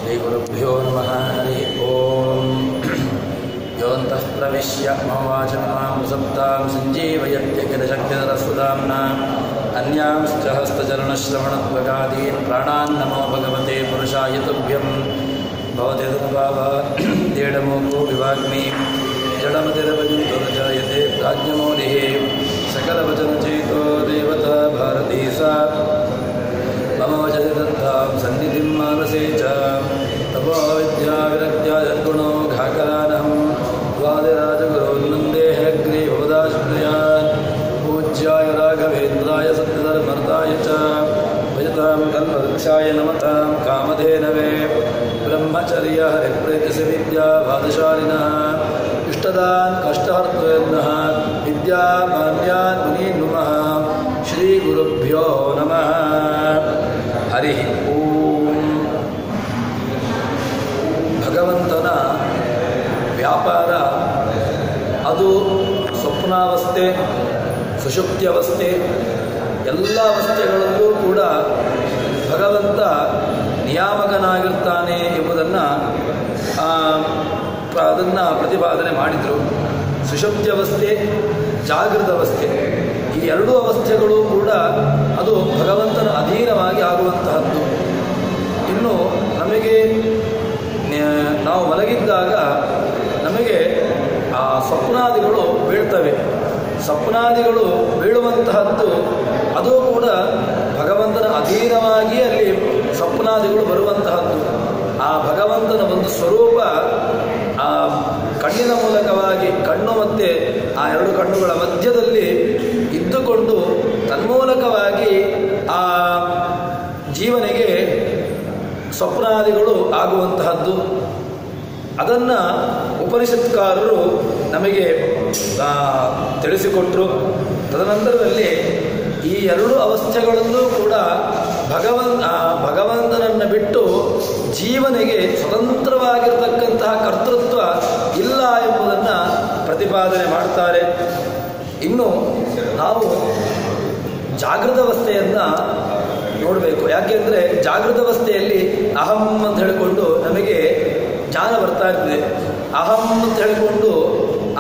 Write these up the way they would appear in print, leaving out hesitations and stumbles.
श्रीगुरुभ्यो नमः हरि ओम योऽन्तः प्रविश्य मम वाचमिमां सप्तां सञ्जीवयत्यखिलशक्तिधरस्वधाम्ना अन्यांश्च हस्तचरणश्रवणत्वगादीन् प्राणान् नमो भगवते पुरुषाय तुभ्यं भवते तद्भावादेडमोको विवाग्मि जडमतिरवजुर्जायते प्राज्ञमौलिः सकलवचनचेतो देवता भारती सा मम वचति दत्तां सन्निधिं मानसे च तपो विद्याविरक्त्या यद्गुणो घाकरानहं द्वादिराजगुरोन्नन्दे हयग्रीवोदाश्रयान् पूज्याय राघवेन्द्राय सत्यधर्मर्ताय च भजतां कल्पवृक्षाय नमतां कामधेनवे ब्रह्मचर्य हरिप्रीतिसविद्या भादशालिनः इष्टदान् कष्टहर्तॄन्नः विद्यामान्यान् मुनीन् नुमः श्रीगुरुभ्यो नमः हरि ಓಂ. ಭಗವಂತನ ವ್ಯಾಪಾರ ಅದು ಸ್ವಪ್ನಾವಸ್ಥೆ, ಸುಷುಪ್ತ್ಯವಸ್ಥೆ, ಎಲ್ಲ ಅವಸ್ಥೆಗಳಲ್ಲೂ ಕೂಡ ಭಗವಂತ ನಿಯಾಮಕನಾಗಿರ್ತಾನೆ ಎಂಬುದನ್ನು ಪ್ರತಿಪಾದನೆ ಮಾಡಿದರು. ಸುಷುಪ್ತ್ಯವಸ್ಥೆ, ಜಾಗೃತವಸ್ಥೆ, ಈ ಎರಡೂ ಅವಸ್ಥೆಗಳು ಕೂಡ ಅದು ಭಗವಂತನ ಅಧೀನವಾಗಿ ಆಗುವಂತಹದ್ದು. ಇನ್ನು ನಮಗೆ ನಾವು ಮಲಗಿದ್ದಾಗ ನಮಗೆ ಆ ಸ್ವಪ್ನಾದಿಗಳು ಬೀಳ್ತವೆ. ಸ್ವಪ್ನಾದಿಗಳು ಬೀಳುವಂತಹದ್ದು ಅದು ಕೂಡ ಭಗವಂತನ ಅಧೀನವಾಗಿ ಅಲ್ಲಿ ಸ್ವಪ್ನಾದಿಗಳು ಬರುವಂತಹದ್ದು. ಆ ಭಗವಂತನ ಒಂದು ಸ್ವರೂಪ ಆ ಕಣ್ಣಿನ ಮೂಲಕವಾಗಿ, ಕಣ್ಣು ಮತ್ತು ಆ ಎರಡು ಕಣ್ಣುಗಳ ಮಧ್ಯದಲ್ಲಿ ಇದ್ದುಕೊಂಡು ತನ್ಮೂಲಕವಾಗಿ ಆ ಜೀವನಿಗೆ ಸ್ವಪ್ನಾದಿಗಳು ಆಗುವಂತಹದ್ದು. ಅದನ್ನು ಉಪನಿಷತ್ಕಾರರು ನಮಗೆ ತಿಳಿಸಿಕೊಟ್ಟರು. ತದನಂತರದಲ್ಲಿ ಈ ಎರಡು ಅವಸ್ಥೆಗಳಲ್ಲೂ ಕೂಡ ಭಗವಂತನನ್ನು ಬಿಟ್ಟು ಜೀವನಿಗೆ ಸ್ವತಂತ್ರವಾಗಿರತಕ್ಕಂತಹ ಕರ್ತೃತ್ವ ಇಲ್ಲ ಎಂಬುದನ್ನು ಪ್ರತಿಪಾದನೆ ಮಾಡ್ತಾರೆ. ಇನ್ನು ನಾವು ಜಾಗೃತಾವಸ್ಥೆಯನ್ನು ನೋಡಬೇಕು. ಯಾಕೆಂದರೆ ಜಾಗೃತಾವಸ್ಥೆಯಲ್ಲಿ ಅಹಂ ಅಂತ ಹೇಳಿಕೊಂಡು ನಮಗೆ ಜ್ಞಾನ ಬರ್ತಾ ಇರ್ತದೆ. ಅಹಂ ಅಂತ ಹೇಳಿಕೊಂಡು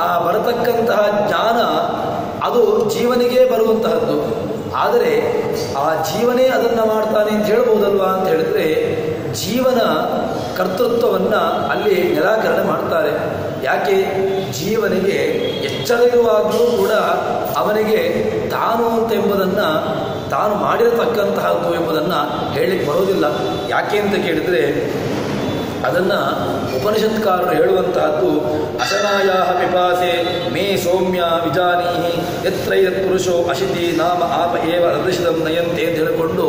ಆ ಬರತಕ್ಕಂತಹ ಜ್ಞಾನ ಅದು ಜೀವನಿಗೆ ಬರುವಂತಹದ್ದು. ಆದರೆ ಆ ಜೀವನೇ ಅದನ್ನು ಮಾಡ್ತಾನೆ ಅಂತ ಹೇಳ್ಬೋದಲ್ವಾ ಅಂತ ಹೇಳಿದ್ರೆ ಜೀವನ ಕರ್ತೃತ್ವವನ್ನು ಅಲ್ಲಿ ನಿರಾಕರಣೆ ಮಾಡ್ತಾರೆ. ಯಾಕೆ? ಜೀವನಿಗೆ ಎಚ್ಚರ ಇರುವಾಗಲೂ ಕೂಡ ಅವನಿಗೆ ತಾನು ಅಂತ ಎಂಬುದನ್ನು, ತಾನು ಮಾಡಿರತಕ್ಕಂತಹದ್ದು ಎಂಬುದನ್ನು ಹೇಳಲಿಕ್ಕೆ ಬರೋದಿಲ್ಲ. ಯಾಕೆ ಅಂತ ಕೇಳಿದರೆ ಅದನ್ನು ಉಪನಿಷತ್ಕಾರರು ಹೇಳುವಂತಹದ್ದು ಅಶನಾಯ ಪಿಪಾಸೆ ಮೇ ಸೌಮ್ಯ ವಿಜಾನೀಹಿ ಯತ್ರ ಯತ್ಪುರುಷೋ ಅಶಿತಿ ನಾಮ ಆಪ ಏವ ರದೃಶಿತಂ ನಯಂತೆ ಅಂತ ಹೇಳಿಕೊಂಡು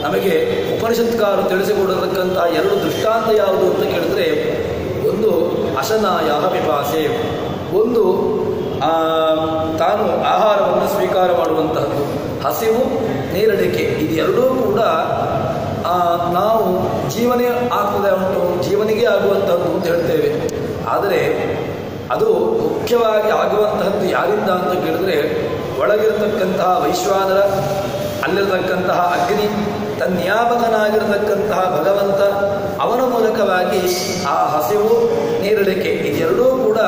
ನಮಗೆ ಉಪನಿಷತ್ಕಾರರು ತಿಳಿಸಿಕೊಡತಕ್ಕಂತಹ ಎರಡು ದೃಷ್ಟಾಂತ ಯಾವುದು ಅಂತ ಕೇಳಿದ್ರೆ, ಒಂದು ಅಶನಾಯ ಪಿಪಾಸೆ, ಒಂದು ತಾನು ಆಹಾರವನ್ನು ಸ್ವೀಕಾರ ಮಾಡುವಂತಹದ್ದು, ಹಸಿವು, ನೀರಡಿಕೆ, ಇದೆರಡೂ ಕೂಡ ನಾವು ಜೀವನೇ ಆಗ್ತದೆ ಉಂಟು, ಜೀವನಿಗೆ ಆಗುವಂತಹದ್ದು ಅಂತ ಹೇಳ್ತೇವೆ. ಆದರೆ ಅದು ಮುಖ್ಯವಾಗಿ ಆಗುವಂತಹದ್ದು ಯಾರಿಂದ ಅಂತ ಕೇಳಿದ್ರೆ ಒಳಗಿರತಕ್ಕಂತಹ ವೈಶ್ವಾನರ, ಅಲ್ಲಿರತಕ್ಕಂತಹ ಅಗ್ನಿ, ತನ್ನಿಯಾಮಕನಾಗಿರತಕ್ಕಂತಹ ಭಗವಂತ, ಅವನ ಮೂಲಕವಾಗಿ ಆ ಹಸಿವು, ನೀರಡಿಕೆ ಇದೆರಡೂ ಕೂಡ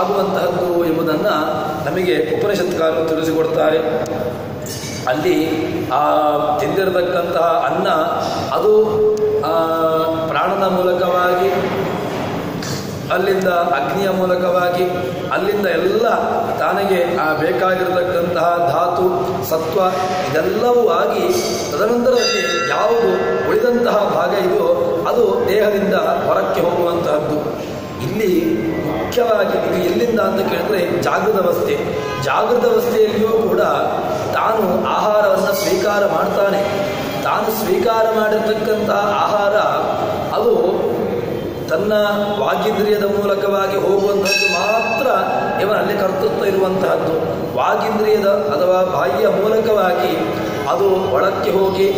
ಆಗುವಂತಹದ್ದು ಎಂಬುದನ್ನು ನಮಗೆ ಉಪನಿಷತ್ಕಾರರು ತಿಳಿಸಿಕೊಡ್ತಾರೆ. ಅಲ್ಲಿ ಆ ತಿಂದಿರತಕ್ಕಂತಹ ಅನ್ನ ಅದು ಪ್ರಾಣದ ಮೂಲಕವಾಗಿ, ಅಲ್ಲಿಂದ ಅಗ್ನಿಯ ಮೂಲಕವಾಗಿ, ಅಲ್ಲಿಂದ ಎಲ್ಲ ತಾನಿಗೆ ಬೇಕಾಗಿರತಕ್ಕಂತಹ ಧಾತು, ಸತ್ವ ಇದೆಲ್ಲವೂ ಆಗಿ ತದನಂತರದಲ್ಲಿ ಯಾವುದು ಉಳಿದಂತಹ ಭಾಗ ಇದೆಯೋ ಅದು ದೇಹದಿಂದ ಹೊರಕ್ಕೆ ಹೋಗುವಂತಹದ್ದು. ಇಲ್ಲಿ ಮುಖ್ಯವಾಗಿ ಇದು ಎಲ್ಲಿಂದ ಅಂತ ಕೇಳಿದ್ರೆ ಜಾಗೃತಾವಸ್ಥೆ. ಜಾಗೃತಾವಸ್ಥೆಯಲ್ಲಿಯೂ ಕೂಡ ತಾನು ಆಹಾರವನ್ನು ಸ್ವೀಕಾರ ಮಾಡ್ತಾನೆ. ತಾನು ಸ್ವೀಕಾರ ಮಾಡಿರ್ತಕ್ಕಂತಹ ಆಹಾರ ಅದು ತನ್ನ ವಾಗೀಂದ್ರಿಯದ ಮೂಲಕವಾಗಿ ಹೋಗುವಂತಹದ್ದು ಮಾತ್ರ ಇವನಲ್ಲಿ ಕರ್ತೃತ್ವ ಇರುವಂತಹದ್ದು. ವಾಗೀಂದ್ರಿಯದ ಅಥವಾ ಬಾಯಿಯ ಮೂಲಕವಾಗಿ ಅದು ಒಳಕ್ಕೆ ಹೋಗಿ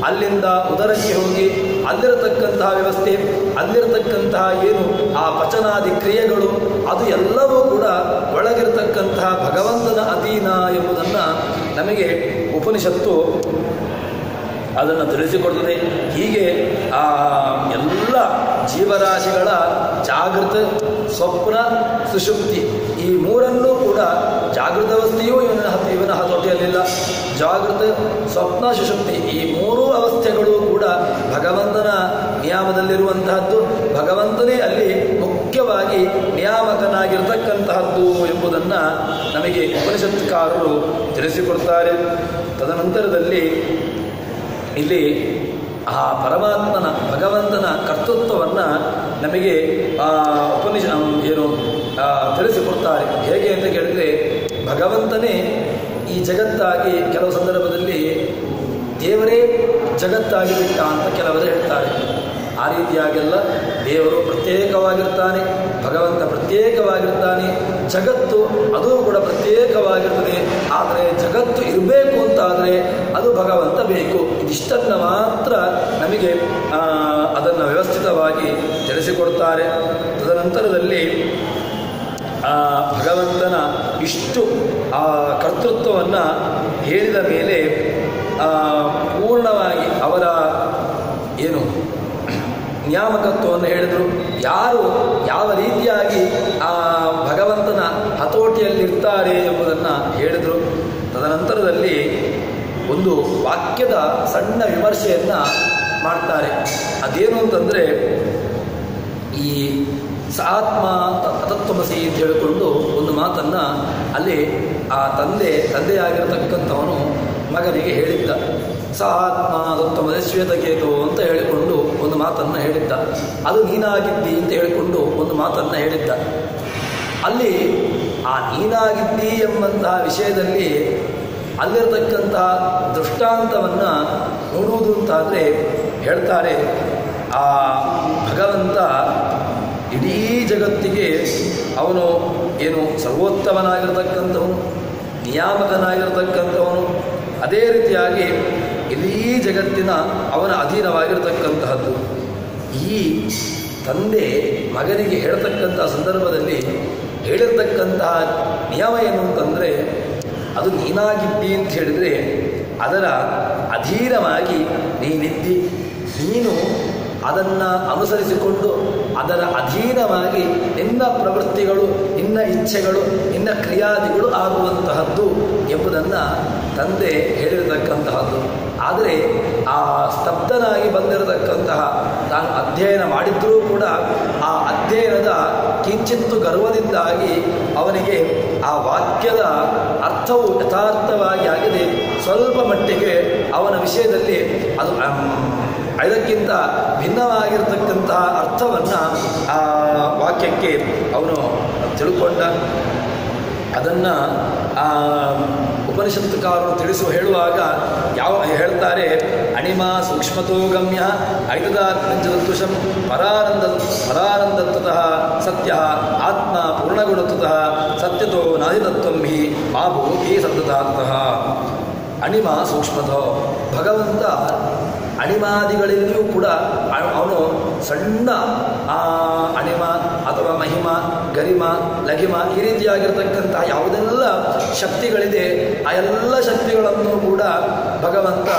ಅಲ್ಲಿಂದ ಉದರಕ್ಕೆ ಹೋಗಿ ಅಲ್ಲಿರತಕ್ಕಂತಹ ವ್ಯವಸ್ಥೆ, ಅಲ್ಲಿರತಕ್ಕಂತಹ ಏನು ಆ ಪಚನಾದಿ ಕ್ರಿಯೆಗಳು ಅದು ಎಲ್ಲವೂ ಕೂಡ ಒಳಗಿರತಕ್ಕಂತಹ ಭಗವಂತನ ಅಧೀನ ಎಂಬುದನ್ನು ನಮಗೆ ಉಪನಿಷತ್ತು ಅದನ್ನು ತಿಳಿಸಿಕೊಡ್ತದೆ. ಹೀಗೆ ಆ ಎಲ್ಲ ಜೀವರಾಶಿಗಳ ಜಾಗೃತ, ಸ್ವಪ್ನ, ಸುಷುಪ್ತಿ ಈ ಮೂರನ್ನೂ ಕೂಡ ಜಾಗೃತಾವಸ್ಥೆಯೂ ಇವನ ಹತೋಟಿಯಲ್ಲಿಲ್ಲ. ಜಾಗೃತ, ಸ್ವಪ್ನ, ಸುಷುಪ್ತಿ ಈ ಮೂರೂ ಅವಸ್ಥೆಗಳು ಕೂಡ ಭಗವಂತನ ನಿಯಾಮದಲ್ಲಿರುವಂತಹದ್ದು. ಭಗವಂತನೇ ಅಲ್ಲಿ ಮುಖ್ಯವಾಗಿ ನಿಯಾಮಕನಾಗಿರ್ತಕ್ಕಂತಹದ್ದು ಎಂಬುದನ್ನು ನಮಗೆ ಉಪನಿಷತ್ಕಾರರು ತಿಳಿಸಿಕೊಡ್ತಾರೆ. ತದನಂತರದಲ್ಲಿ ಇಲ್ಲಿ ಆ ಪರಮಾತ್ಮನ ಭಗವಂತನ ಕರ್ತೃತ್ವವನ್ನು ನಮಗೆ ತಿಳಿಸಿಕೊಡ್ತಾರೆ. ಹೇಗೆ ಅಂತ ಕೇಳಿದರೆ, ಭಗವಂತನೇ ಈ ಜಗತ್ತಾಗಿ ಕೆಲವು ಸಂದರ್ಭದಲ್ಲಿ ದೇವರೇ ಜಗತ್ತಾಗಿ ಬಿಟ್ಟ ಅಂತ ಕೆಲವರು ಹೇಳ್ತಾರೆ. ಆ ರೀತಿಯಾಗೆಲ್ಲ ದೇವರು ಪ್ರತ್ಯೇಕವಾಗಿರ್ತಾನೆ, ಭಗವಂತ ಪ್ರತ್ಯೇಕವಾಗಿರ್ತಾನೆ, ಜಗತ್ತು ಅದು ಕೂಡ ಪ್ರತ್ಯೇಕವಾಗಿರ್ತದೆ. ಆದರೆ ಜಗತ್ತು ಇರಬೇಕು ಅಂತಾದರೆ ಅದು ಭಗವಂತ ಬೇಕು. ಇದಿಷ್ಟನ್ನು ಮಾತ್ರ ನಮಗೆ ಅದನ್ನು ವ್ಯವಸ್ಥಿತವಾಗಿ ತಿಳಿಸಿಕೊಡ್ತಾರೆ. ತದನಂತರದಲ್ಲಿ ಭಗವಂತನ ಇಷ್ಟು ಕರ್ತೃತ್ವವನ್ನು ಹೇಳಿದ ಮೇಲೆ ಪೂರ್ಣವಾಗಿ ಅವರ ನಿಯಾಮಕತ್ವವನ್ನು ಹೇಳಿದರು. ಯಾರು ಯಾವ ರೀತಿಯಾಗಿ ಆ ಭಗವಂತನ ಹತೋಟಿಯಲ್ಲಿರ್ತಾರೆ ಎಂಬುದನ್ನು ಹೇಳಿದರು. ತದನಂತರದಲ್ಲಿ ಒಂದು ವಾಕ್ಯದ ಸಣ್ಣ ವಿಮರ್ಶೆಯನ್ನು ಮಾಡ್ತಾರೆ. ಅದೇನು ಅಂತಂದರೆ, ಈ ಆತ್ಮ ತತ್ವಮಸಿ ಅಂತ ಹೇಳಿಕೊಂಡು ಒಂದು ಮಾತನ್ನು ಅಲ್ಲಿ ಆ ತಂದೆಯಾಗಿರತಕ್ಕಂಥವನು ಮಗನಿಗೆ ಹೇಳಿದ್ದ. ಸ ಆತ್ಮ ತತ್ವಮಸಿ ಶ್ವೇತಕೇತು ಅಂತ ಹೇಳಿಕೊಂಡು ಒಂದು ಮಾತನ್ನು ಹೇಳಿದ್ದ. ಅದು ನೀನಾಗಿದ್ದಿ ಅಂತ ಹೇಳಿಕೊಂಡು ಒಂದು ಮಾತನ್ನು ಹೇಳಿದ್ದ. ಅಲ್ಲಿ ಆ ನೀನಾಗಿದ್ದಿ ಎಂಬಂತಹ ವಿಷಯದಲ್ಲಿ ಅಲ್ಲಿರತಕ್ಕಂತಹ ದೃಷ್ಟಾಂತವನ್ನು ನೋಡುವುದು ಅಂತಾದರೆ ಹೇಳ್ತಾರೆ, ಆ ಭಗವಂತ ಇಡೀ ಜಗತ್ತಿಗೆ ಅವನು ಸರ್ವೋತ್ತಮನಾಗಿರ್ತಕ್ಕಂಥವನು, ನಿಯಾಮಕನಾಗಿರ್ತಕ್ಕಂಥವನು. ಅದೇ ರೀತಿಯಾಗಿ ಇಡೀ ಜಗತ್ತಿನ ಅವನ ಅಧೀನವಾಗಿರ್ತಕ್ಕಂತಹದ್ದು. ಈ ತಂದೆ ಮಗನಿಗೆ ಹೇಳ್ತಕ್ಕಂತಹ ಸಂದರ್ಭದಲ್ಲಿ ಹೇಳಿರ್ತಕ್ಕಂತಹ ನಿಯಮ ಏನು ಅಂತಂದರೆ, ಅದು ನೀನಾಗಿದ್ದಿ ಅಂತ ಹೇಳಿದರೆ ಅದರ ಅಧೀನವಾಗಿ ನೀನಿದ್ದಿ. ನೀನು ಅದನ್ನು ಅನುಸರಿಸಿಕೊಂಡು ಅದರ ಅಧೀನವಾಗಿ ನಿನ್ನ ಪ್ರವೃತ್ತಿಗಳು, ನಿನ್ನ ಇಚ್ಛೆಗಳು, ನಿನ್ನ ಕ್ರಿಯಾದಿಗಳು ಆಗುವಂತಹದ್ದು ಎಂಬುದನ್ನು ತಂದೆ ಹೇಳಿರತಕ್ಕಂತಹದ್ದು. ಆದರೆ ಆ ಸ್ತಬ್ಧನಾಗಿ ಬಂದಿರತಕ್ಕಂತಹ ತಾನು ಅಧ್ಯಯನ ಮಾಡಿದ್ದರೂ ಕೂಡ ಆ ಅಧ್ಯಯನದ ಕಿಂಚಿತ್ತು ಗರ್ವದಿಂದಾಗಿ ಅವನಿಗೆ ಆ ವಾಕ್ಯದ ಅರ್ಥವು ಯಥಾರ್ಥವಾಗಿ ಆಗದೆ ಸ್ವಲ್ಪ ಮಟ್ಟಿಗೆ ಅವನ ವಿಷಯದಲ್ಲಿ ಅದು ಇದಕ್ಕಿಂತ ಭಿನ್ನವಾಗಿರ್ತಕ್ಕಂತಹ ಅರ್ಥವನ್ನು ಆ ವಾಕ್ಯಕ್ಕೆ ಅವನು ತಿಳ್ಕೊಂಡ. ಅದನ್ನು ಉಪನಿಷತ್ತುಕಾರರು ಹೇಳುವಾಗ ಹೇಳ್ತಾರೆ, ಅಣಿಮ ಸೂಕ್ಷ್ಮತೋ ಗಮ್ಯ ಐತದಾತ್ಮಂಚತುಷಂ ಪರಾನಂದತ್ವತಃ ಸತ್ಯ ಆತ್ಮ ಪೂರ್ಣಗುಣತ್ವತಃ ಸತ್ಯತೋ ನಾದಿತತ್ವಂ ಹಿ ಮಾ ಭೂತಿ ಸತತಾರ್ಥಃ. ಅಣಿಮ ಸೂಕ್ಷ್ಮತೋ, ಭಗವಂತ ಅಣಿಮಾದಿಗಳಲ್ಲಿಯೂ ಕೂಡ ಅವನು ಸಣ್ಣ ಅಣಿಮ ಅಥವಾ ಮಹಿಮ, ಗರಿಮ, ಲಘಿಮ ಈ ರೀತಿಯಾಗಿರ್ತಕ್ಕಂತಹ ಯಾವುದೆಲ್ಲ ಶಕ್ತಿಗಳಿದೆ ಆ ಎಲ್ಲ ಶಕ್ತಿಗಳನ್ನು ಕೂಡ ಭಗವಂತ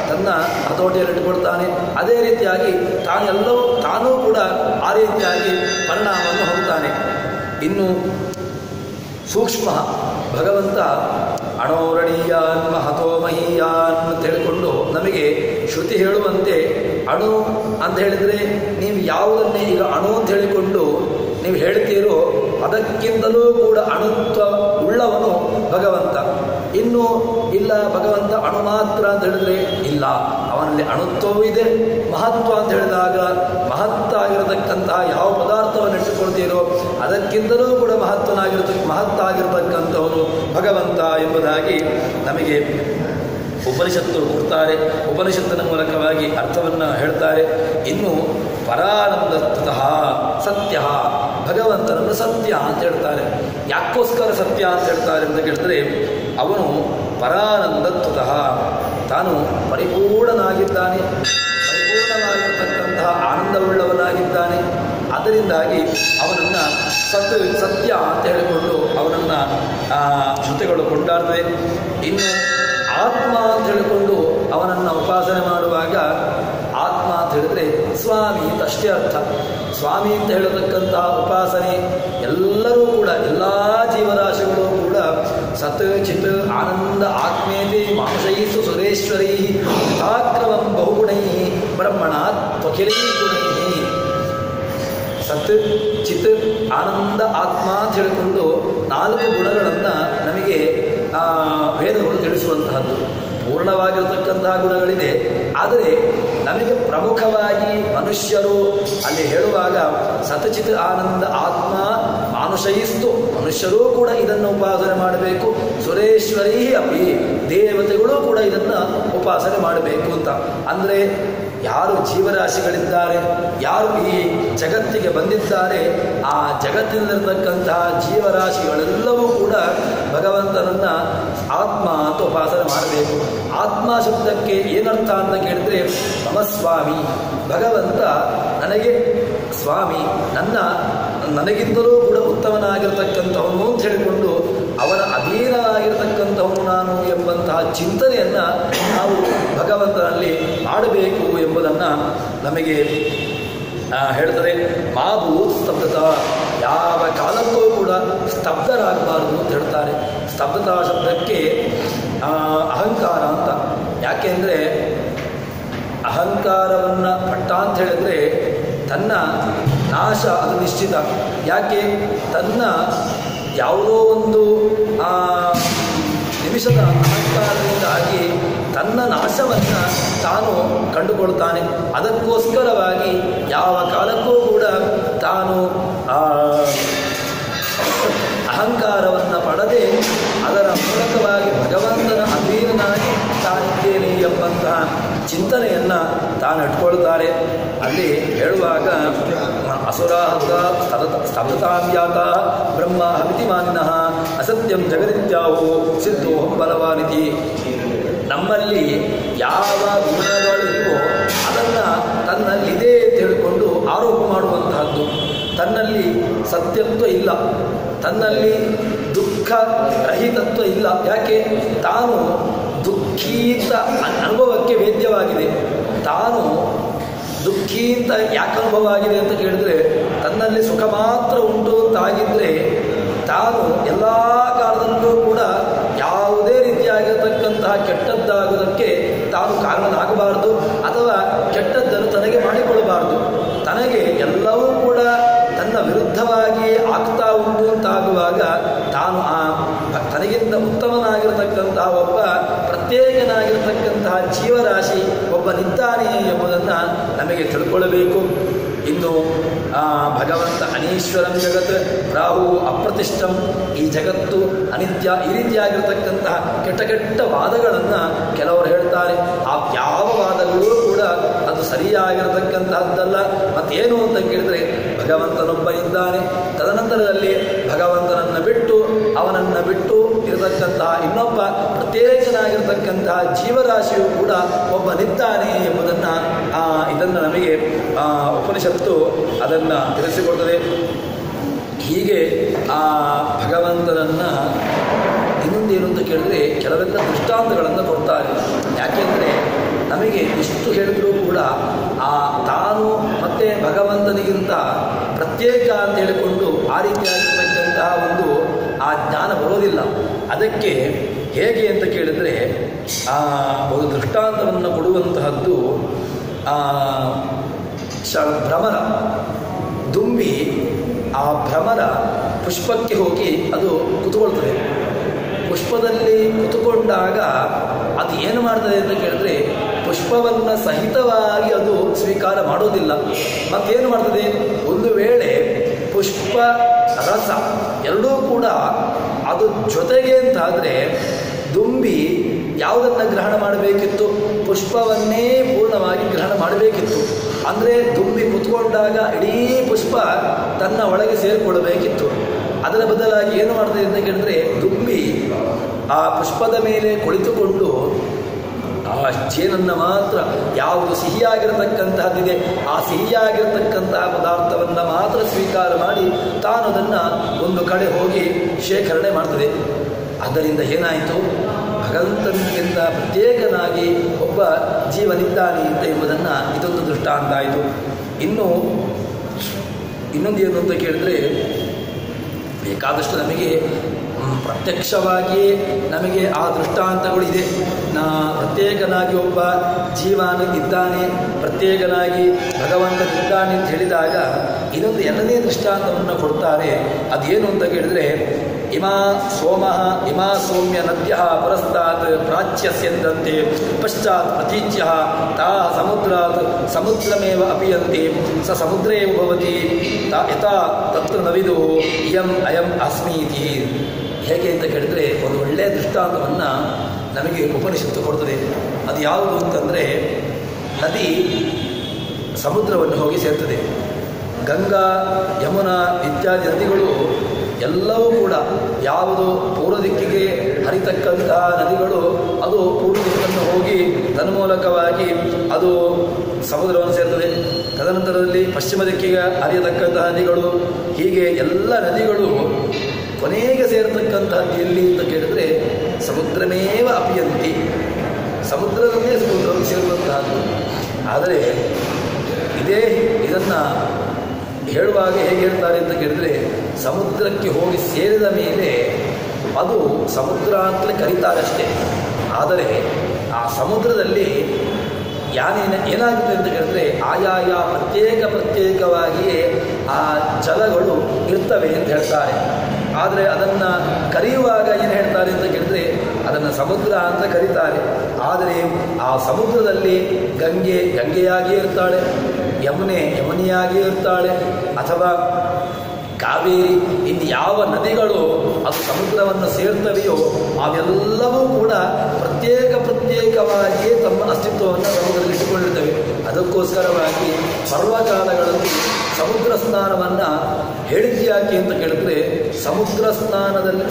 ತನ್ನ ಹತೋಟಿಯಲ್ಲಿಟ್ಟುಕೊಳ್ತಾನೆ. ಅದೇ ರೀತಿಯಾಗಿ ತಾನೂ ಕೂಡ ಆ ರೀತಿಯಾಗಿ ಪರಿಣಾಮವನ್ನು ಹೊಂದುತ್ತಾನೆ. ಇನ್ನು ಸೂಕ್ಷ್ಮ ಭಗವಂತ ಅಣೋರಣೀಯಾನ್ ಮಹತೋ ಮಹೀಯಾನ್ ಅಂತ ಹೇಳಿಕೊಂಡು ನಮಗೆ ಶ್ರುತಿ ಹೇಳುವಂತೆ, ಅಣು ಅಂತ ಹೇಳಿದರೆ ನೀವು ಯಾವುದನ್ನೇ ಈಗ ಅಣು ಅಂತ ಹೇಳಿಕೊಂಡು ನೀವು ಹೇಳ್ತೀರೋ ಅದಕ್ಕಿಂತಲೂ ಕೂಡ ಅಣುತ್ವ ಉಳ್ಳವನು ಭಗವಂತ. ಇನ್ನು ಇಲ್ಲ ಭಗವಂತ ಅಣು ಮಾತ್ರ ಅಂತ ಹೇಳಿದ್ರೆ ಇಲ್ಲ, ಅವನಲ್ಲಿ ಅಣುತ್ವವೂ ಇದೆ, ಮಹತ್ವ ಅಂತ ಹೇಳಿದಾಗ ಮಹತ್ತಾಗಿರತಕ್ಕಂತಹ ಯಾವ ಪದಾರ್ಥವನ್ನು ಇಟ್ಟುಕೊಳ್ತೀರೋ ಅದಕ್ಕಿಂತಲೂ ಕೂಡ ಮಹತ್ತಾಗಿರ್ತಕ್ಕಂಥವನು ಭಗವಂತ ಎಂಬುದಾಗಿ ನಮಗೆ ಉಪನಿಷತ್ತು ಕೊಡ್ತಾರೆ. ಉಪನಿಷತ್ತಿನ ಮೂಲಕವಾಗಿ ಅರ್ಥವನ್ನು ಹೇಳ್ತಾರೆ. ಇನ್ನು ಪರಾನಂದತಃ ಸತ್ಯ, ಭಗವಂತನನ್ನು ಸತ್ಯ ಅಂತ ಹೇಳ್ತಾರೆ. ಯಾಕೋಸ್ಕರ ಸತ್ಯ ಅಂತ ಹೇಳ್ತಾರೆ ಅಂತ ಕೇಳಿದ್ರೆ, ಅವನು ಪರಾನಂದತ್ವತಃ ತಾನು ಪರಿಪೂರ್ಣನಾಗಿದ್ದಾನೆ, ಪರಿಪೂರ್ಣನಾಗಿರ್ತಕ್ಕಂತಹ ಆನಂದವುಳ್ಳವನಾಗಿದ್ದಾನೆ. ಅದರಿಂದಾಗಿ ಅವನನ್ನು ಸತ್ಯ ಅಂತ ಹೇಳಿಕೊಂಡು ಅವನನ್ನು ಶ್ರುತಿಗಳು ಕೊಂಡಾಡ್ತವೆ. ಇನ್ನು ಆತ್ಮ ಅಂತ ಹೇಳಿಕೊಂಡು ಅವನನ್ನು ಉಪಾಸನೆ ಮಾಡುವಾಗ, ಆತ್ಮ ಅಂತ ಹೇಳಿದ್ರೆ ಸ್ವಾಮಿ ಅಂತ ಅಷ್ಟೇ ಅರ್ಥ. ಸ್ವಾಮಿ ಅಂತ ಹೇಳತಕ್ಕಂತಹ ಉಪಾಸನೆ ಎಲ್ಲರೂ ಕೂಡ, ಎಲ್ಲ ಜೀವರಾಶಿಗಳು ಕೂಡ ಸತ್ ಚಿತ್ ಆನಂದ ಆತ್ಮೇತಿ ಮಾಂಸೈಸು ಸುರೇಶ್ವರೈ ಯಥಾಕ್ರಮಂ ಬಹುಗುಣೈ ಬ್ರಹ್ಮಣಾತ್ ತ್ವಖಿಲೈ ಗುಣೈ. ಸತ್ ಚಿತ್ ಆನಂದ ಆತ್ಮ ಅಂತ ಹೇಳಿಕೊಂಡು 4 ಗುಣಗಳನ್ನು ನಮಗೆ ವೇದಗಳು ತಿಳಿಸುವಂತಹದ್ದು. ಪೂರ್ಣವಾಗಿರತಕ್ಕಂತಹ ಗುಣಗಳಿದೆ, ಆದರೆ ನಮಗೆ ಪ್ರಮುಖವಾಗಿ ಮನುಷ್ಯರು ಅಲ್ಲಿ ಹೇಳುವಾಗ ಸತಚಿತ್ ಆನಂದ ಆತ್ಮ ಮಾನುಷಯಿಸ್ತು, ಮನುಷ್ಯರೂ ಕೂಡ ಇದನ್ನು ಉಪಾಸನೆ ಮಾಡಬೇಕು. ಸುರೇಶ್ವರೀ ಅಪಿ, ದೇವತೆಗಳು ಕೂಡ ಇದನ್ನು ಉಪಾಸನೆ ಮಾಡಬೇಕು ಅಂತ. ಅಂದರೆ ಯಾರು ಜೀವರಾಶಿಗಳಿದ್ದಾರೆ, ಯಾರು ಈ ಜಗತ್ತಿಗೆ ಬಂದಿದ್ದಾರೆ, ಆ ಜಗತ್ತಿನಲ್ಲಿರತಕ್ಕಂತಹ ಜೀವರಾಶಿಗಳೆಲ್ಲವೂ ಕೂಡ ಭಗವಂತನನ್ನು ಆತ್ಮ ಅಂತ ಉಪಾಸನೆ ಮಾಡಬೇಕು. ಆತ್ಮ ಶಬ್ದಕ್ಕೆ ಏನರ್ಥ ಅಂತ ಕೇಳಿದ್ರೆ ಮಮ ಸ್ವಾಮಿ, ಭಗವಂತ ನನಗೆ ಸ್ವಾಮಿ, ನನಗಿಂತಲೂ ಕೂಡ ಉತ್ತಮನಾಗಿರ್ತಕ್ಕಂಥವನು ಅಂತ ಹೇಳಿಕೊಂಡು ಅವನ ಅಧೀನವಾಗಿರತಕ್ಕಂಥವನು ನಾನು ಎಂಬಂತಹ ಚಿಂತನೆಯನ್ನು ನಾವು ಭಗವಂತನಲ್ಲಿ ಮಾಡಬೇಕು ಎಂಬುದನ್ನು ನಮಗೆ ಹೇಳ್ತಾರೆ. ಮಾಭೂತ್ ಸ್ತಬ್ಧತ, ಯಾವ ಕಾಲಕ್ಕೂ ಕೂಡ ಸ್ತಬ್ಧರಾಗಬಾರದು ಅಂತ ಹೇಳ್ತಾರೆ. ಸ್ತಬ್ಧತಾ ಶಬ್ದಕ್ಕೆ ಅಹಂಕಾರ ಅಂತ. ಯಾಕೆಂದರೆ ಅಹಂಕಾರವನ್ನು ಪಟ್ಟ ಅಂತ ಹೇಳಿದ್ರೆ ತನ್ನ ನಾಶ ಅದು ನಿಶ್ಚಿತ. ಯಾಕೆ? ತನ್ನ ಯಾವುದೋ ಒಂದು ನಿಮಿಷದ ಅಹಂಕಾರದಿಂದಾಗಿ ತನ್ನ ನಾಶವನ್ನು ತಾನು ಕಂಡುಕೊಳ್ತಾನೆ. ಅದಕ್ಕೋಸ್ಕರವಾಗಿ ಯಾವ ಕಾಲಕ್ಕೂ ಕೂಡ ತಾನು ಅಹಂಕಾರವನ್ನು ಪಡದೆ ಅದರ ಮೂಲಕವಾಗಿ ಭಗವಂತನ ಅಧೀನನಾಗಿ ತಾನಿದ್ದೇನೆ ಎಂಬಂತಹ ಚಿಂತನೆಯನ್ನು ತಾನು ಇಟ್ಕೊಳ್ತಾರೆ. ಅಲ್ಲಿ ಹೇಳುವಾಗ ಅಸುರಾಹ ಸ್ತಬ್ಧತಾವ್ಯಾತ ಬ್ರಹ್ಮ ಹವಿತಿಮಾನಿನಃ ಅಸತ್ಯಂ ಜಗದಿತ್ಯಾಹು ಸಿದ್ಧೋಹಂ ಬಲವಾನಿತಿ. ನಮ್ಮಲ್ಲಿ ಯಾವ ಗುಣಗಳಿವೋ ಅದನ್ನು ತನ್ನಲ್ಲಿದೆ ಅಂತ ಹೇಳಿಕೊಂಡು ಆರೋಪ ಮಾಡುವಂತಹದ್ದು. ತನ್ನಲ್ಲಿ ಸತ್ಯತ್ವ ಇಲ್ಲ, ತನ್ನಲ್ಲಿ ದುಃಖ ರಹಿತತ್ವ ಇಲ್ಲ. ಯಾಕೆ? ತಾನು ದುಃಖೀತ ಅನುಭವಕ್ಕೆ ವೇದ್ಯವಾಗಿದೆ. ತಾನು ದುಃಖೀತ ಯಾಕೆ ಅನುಭವ ಆಗಿದೆ ಅಂತ ಕೇಳಿದ್ರೆ, ತನ್ನಲ್ಲಿ ಸುಖ ಮಾತ್ರ ಉಂಟು ಅಂತಾಗಿದ್ದರೆ ತಾನು ಎಲ್ಲ ಕಾಲದಲ್ಲೂ ಕೂಡ ಯಾವುದೇ ರೀತಿಯಾಗಿರತಕ್ಕಂತಹ ಕೆಟ್ಟದ್ದಾಗುವುದಕ್ಕೆ ತಾನು ಕಾರಣನಾಗಬಾರದು, ಅಥವಾ ಕೆಟ್ಟದ್ದನ್ನು ತನಗೆ ಮಾಡಿಕೊಳ್ಳಬಾರದು. ತನಗೆ ಎಲ್ಲವೂ ಕೂಡ ತನ್ನ ವಿರುದ್ಧವಾಗಿ ಆಗ್ತಾ ಉಂಟು ಅಂತಾಗುವಾಗ ತಾನು ತನಗಿಂತ ಉತ್ತಮನಾಗಿರತಕ್ಕಂತಹ ಒಬ್ಬ ಪ್ರತ್ಯೇಕನಾಗಿರತಕ್ಕಂತಹ ಜೀವರಾಶಿ ಒಬ್ಬನಿದ್ದಾನೆ ಎಂಬುದನ್ನು ನಮಗೆ ತಿಳ್ಕೊಳ್ಳಬೇಕು. ಇನ್ನು ಭಗವಂತ ಅನೀಶ್ವರಂ ಜಗತ್ ರಾಹು ಅಪ್ರತಿಷ್ಠಂ, ಈ ಜಗತ್ತು ಅನಿತ್ಯ, ಈ ರೀತಿಯಾಗಿರ್ತಕ್ಕಂತಹ ಕೆಟ್ಟ ಕೆಟ್ಟ ವಾದಗಳನ್ನು ಕೆಲವರು ಹೇಳ್ತಾರೆ. ಆ ಯಾವ ವಾದಗಳು ಕೂಡ ಅದು ಸರಿಯಾಗಿರತಕ್ಕಂತಹದ್ದಲ್ಲ. ಮತ್ತೇನು ಅಂತ ಕೇಳಿದರೆ ಭಗವಂತನೊಬ್ಬ ಇದ್ದಾನೆ, ತದನಂತರದಲ್ಲಿ ಭಗವಂತನನ್ನು ಬಿಟ್ಟು ಅವನನ್ನು ಬಿಟ್ಟು ಇರತಕ್ಕಂತಹ ಇನ್ನೊಬ್ಬ ಪ್ರತ್ಯೇಕನಾಗಿರ್ತಕ್ಕಂತಹ ಜೀವರಾಶಿಯು ಕೂಡ ಒಬ್ಬನಿದ್ದಾನೆ ಎಂಬುದನ್ನು ಇದನ್ನು ನಮಗೆ ಉಪನಿಷತ್ತು ಅದನ್ನು ತಿಳಿಸಿಕೊಡ್ತದೆ. ಹೀಗೆ ಆ ಭಗವಂತನನ್ನು ಇನ್ನೊಂದೇನು ಅಂತ ಕೇಳಿದ್ರೆ ಕೆಲವೆಲ್ಲ ದೃಷ್ಟಾಂತಗಳನ್ನು ಕೊಡ್ತಾರೆ. ಯಾಕೆಂದರೆ ನಮಗೆ ಎಷ್ಟು ಹೇಳಿದರೂ ಕೂಡ ತಾನು ಮತ್ತೆ ಭಗವಂತನಿಗಿಂತ ಪ್ರತ್ಯೇಕ ಅಂತ ಹೇಳಿಕೊಂಡು ಆ ರೀತಿಯಾಗಿರ್ತಕ್ಕಂತಹ ಒಂದು ಜ್ಞಾನ ಬರೋದಿಲ್ಲ. ಅದಕ್ಕೆ ಹೇಗೆ ಅಂತ ಕೇಳಿದರೆ ಒಂದು ದೃಷ್ಟಾಂತವನ್ನು ಕೊಡುವಂತಹದ್ದು ಭ್ರಮರ. ದುಂಬಿ ಆ ಭ್ರಮರ ಪುಷ್ಪಕ್ಕೆ ಹೋಗಿ ಅದು ಕುತ್ಕೊಳ್ತದೆ. ಪುಷ್ಪದಲ್ಲಿ ಕುತ್ಕೊಂಡಾಗ ಅದು ಏನು ಮಾಡ್ತದೆ ಅಂತ ಕೇಳಿದ್ರೆ ಪುಷ್ಪವನ್ನು ಸಹಿತವಾಗಿ ಅದು ಸ್ವೀಕಾರ ಮಾಡೋದಿಲ್ಲ. ಮತ್ತೇನು ಮಾಡ್ತದೆ? ಒಂದು ವೇಳೆ ಪುಷ್ಪ ರಸ ಎರಡೂ ಕೂಡ ಅದು ಜೊತೆಗೆ ಅಂತಾದರೆ ದುಂಬಿ ಯಾವುದನ್ನು ಗ್ರಹಣ ಮಾಡಬೇಕಿತ್ತು? ಪುಷ್ಪವನ್ನೇ ಪೂರ್ಣವಾಗಿ ಗ್ರಹಣ ಮಾಡಬೇಕಿತ್ತು. ಅಂದರೆ ದುಂಬಿ ಕುತ್ಕೊಂಡಾಗ ಇಡೀ ಪುಷ್ಪ ತನ್ನ ಒಳಗೆ ಸೇರಿಕೊಳ್ಳಬೇಕಿತ್ತು. ಅದರ ಬದಲಾಗಿ ಏನು ಮಾಡ್ತದೆ ಅಂತ ಕೇಳಿದ್ರೆ ದುಂಬಿ ಆ ಪುಷ್ಪದ ಮೇಲೆ ಕುಳಿತುಕೊಂಡು ಆ ಜೇನನ್ನು ಮಾತ್ರ, ಯಾವುದು ಸಿಹಿಯಾಗಿರತಕ್ಕಂತಹದ್ದಿದೆ ಆ ಸಿಹಿಯಾಗಿರತಕ್ಕಂತಹ ಪದಾರ್ಥವನ್ನು ಮಾತ್ರ ಸ್ವೀಕಾರ ಮಾಡಿ ತಾನು ಅದನ್ನು ಒಂದು ಕಡೆ ಹೋಗಿ ಶೇಖರಣೆ ಮಾಡ್ತದೆ. ಅದರಿಂದ ಏನಾಯಿತು? ಭಗವಂತನಿಗಿಂತ ಪ್ರತ್ಯೇಕನಾಗಿ ಒಬ್ಬ ಜೀವನಿದ್ದಾನೆ ಅಂತ ಎಂಬುದನ್ನು ಇದೊಂದು ದೃಷ್ಟಾಂತ ಆಯಿತು. ಇನ್ನೊಂದು ಏನು ಅಂತ ಕೇಳಿದ್ರೆ, ಬೇಕಾದಷ್ಟು ನಮಗೆ ಪ್ರತ್ಯಕ್ಷವಾಗಿಯೇ ನಮಗೆ ಆ ದೃಷ್ಟಾಂತಗಳು ಇದೆ. ಪ್ರತ್ಯೇಕನಾಗಿ ಒಬ್ಬ ಜೀವನ ಇದ್ದಾನೆ, ಪ್ರತ್ಯೇಕನಾಗಿ ಭಗವಂತನಿದ್ದಾನೆ ಅಂತ ಹೇಳಿದಾಗ ಇನ್ನೊಂದು ಎರಡನೇ ದೃಷ್ಟಾಂತವನ್ನು ಕೊಡ್ತಾರೆ. ಅದೇನು ಅಂತ ಕೇಳಿದ್ರೆ, ಇಮಾ ಸೌಮ್ಯ ನದ್ಯ ಪುರಸ್ತಾತ್ ಪ್ರಾಚ್ಯಸ್ಯಂತೆ ಪಶ್ಚಾತ್ ಪ್ರತೀಚ್ಯ ತಾ ಸಮುದ್ರಾತ್ ಸಮುದ್ರಮೇವ ಅಪಿಯಂತೆ ಸ ಸಮುದ್ರೇವ ಭವತಿ ಯಥಾ ತತ್ರ ನವಿದು ಅಯಂ ಅಸ್ಮೀತಿ. ಹೇಗೆ ಅಂತ ಕೇಳಿದ್ರೆ, ಒಂದು ಒಳ್ಳೆಯ ದೃಷ್ಟಾಂತವನ್ನು ನಮಗೆ ಉಪನಿಷತ್ತು ಕೊಡ್ತದೆ. ಅದು ಯಾವುದು ಅಂತಂದರೆ, ನದಿ ಸಮುದ್ರವನ್ನು ಹೋಗಿ ಸೇರ್ತದೆ. ಗಂಗಾ, ಯಮುನಾ ಇತ್ಯಾದಿ ನದಿಗಳು ಎಲ್ಲವೂ ಕೂಡ ಯಾವುದು ಪೂರ್ವ ದಿಕ್ಕಿಗೆ ಹರಿತಕ್ಕಂತಹ ನದಿಗಳು ಅದು ಪೂರ್ವ ದಿಕ್ಕನ್ನು ಹೋಗಿ ತನ್ಮೂಲಕವಾಗಿ ಅದು ಸಮುದ್ರವನ್ನು ಸೇರ್ತದೆ. ತದನಂತರದಲ್ಲಿ ಪಶ್ಚಿಮ ದಿಕ್ಕಿಗೆ ಹರಿಯತಕ್ಕಂತಹ ನದಿಗಳು, ಹೀಗೆ ಎಲ್ಲ ನದಿಗಳು ಕೊನೆಗೆ ಸೇರತಕ್ಕಂತಹದ್ದು ಎಲ್ಲಿ ಅಂತ ಕೇಳಿದರೆ ಸಮುದ್ರಮೇವ ಅಪಿಯಂತಿ, ಸಮುದ್ರದಲ್ಲೇ ಸಮುದ್ರವನ್ನು ಸೇರುವಂತಹದ್ದು. ಆದರೆ ಇದನ್ನು ಹೇಳುವಾಗ ಹೇಗೆ ಹೇಳ್ತಾರೆ ಅಂತ ಕೇಳಿದರೆ, ಸಮುದ್ರಕ್ಕೆ ಹೋಗಿ ಸೇರಿದ ಮೇಲೆ ಅದು ಸಮುದ್ರ ಅಂತಲೇ ಕರೀತಾರಷ್ಟೇ. ಆದರೆ ಆ ಸಮುದ್ರದಲ್ಲಿ ಏನಾಗುತ್ತೆ ಅಂತ ಕೇಳಿದ್ರೆ, ಆಯಾಯ ಪ್ರತ್ಯೇಕವಾಗಿಯೇ ಆ ಜಲಗಳು ಇರ್ತವೆ ಅಂತ ಹೇಳ್ತಾರೆ. ಆದರೆ ಅದನ್ನು ಕರೆಯುವಾಗ ಏನು ಹೇಳ್ತಾರೆ ಅಂತ ಕೇಳಿದ್ರೆ, ಅದನ್ನು ಸಮುದ್ರ ಅಂತ ಕರೀತಾರೆ. ಆದರೆ ಆ ಸಮುದ್ರದಲ್ಲಿ ಗಂಗೆಯಾಗಿಯೇ ಇರ್ತಾಳೆ, ಯಮುನೆಯಾಗಿಯೇ ಇರ್ತಾಳೆ, ಅಥವಾ ಕಾವೇರಿ, ಇನ್ನು ಯಾವ ನದಿಗಳು ಅದು ಸಮುದ್ರವನ್ನು ಸೇರ್ತವೆಯೋ ಅವೆಲ್ಲವೂ ಕೂಡ ಪ್ರತ್ಯೇಕವಾಗಿಯೇ ತಮ್ಮ ಅಸ್ತಿತ್ವವನ್ನು ಸಮುದ್ರದಲ್ಲಿ ಇಟ್ಟುಕೊಂಡಿರ್ತವೆ. ಅದಕ್ಕೋಸ್ಕರವಾಗಿ ಪರ್ವಕಾಲಗಳಲ್ಲಿ ಸಮುದ್ರ ಸ್ನಾನವನ್ನು ಹೇಳಿದ್ಯಾಕೆ ಅಂತ ಕೇಳಿದ್ರೆ,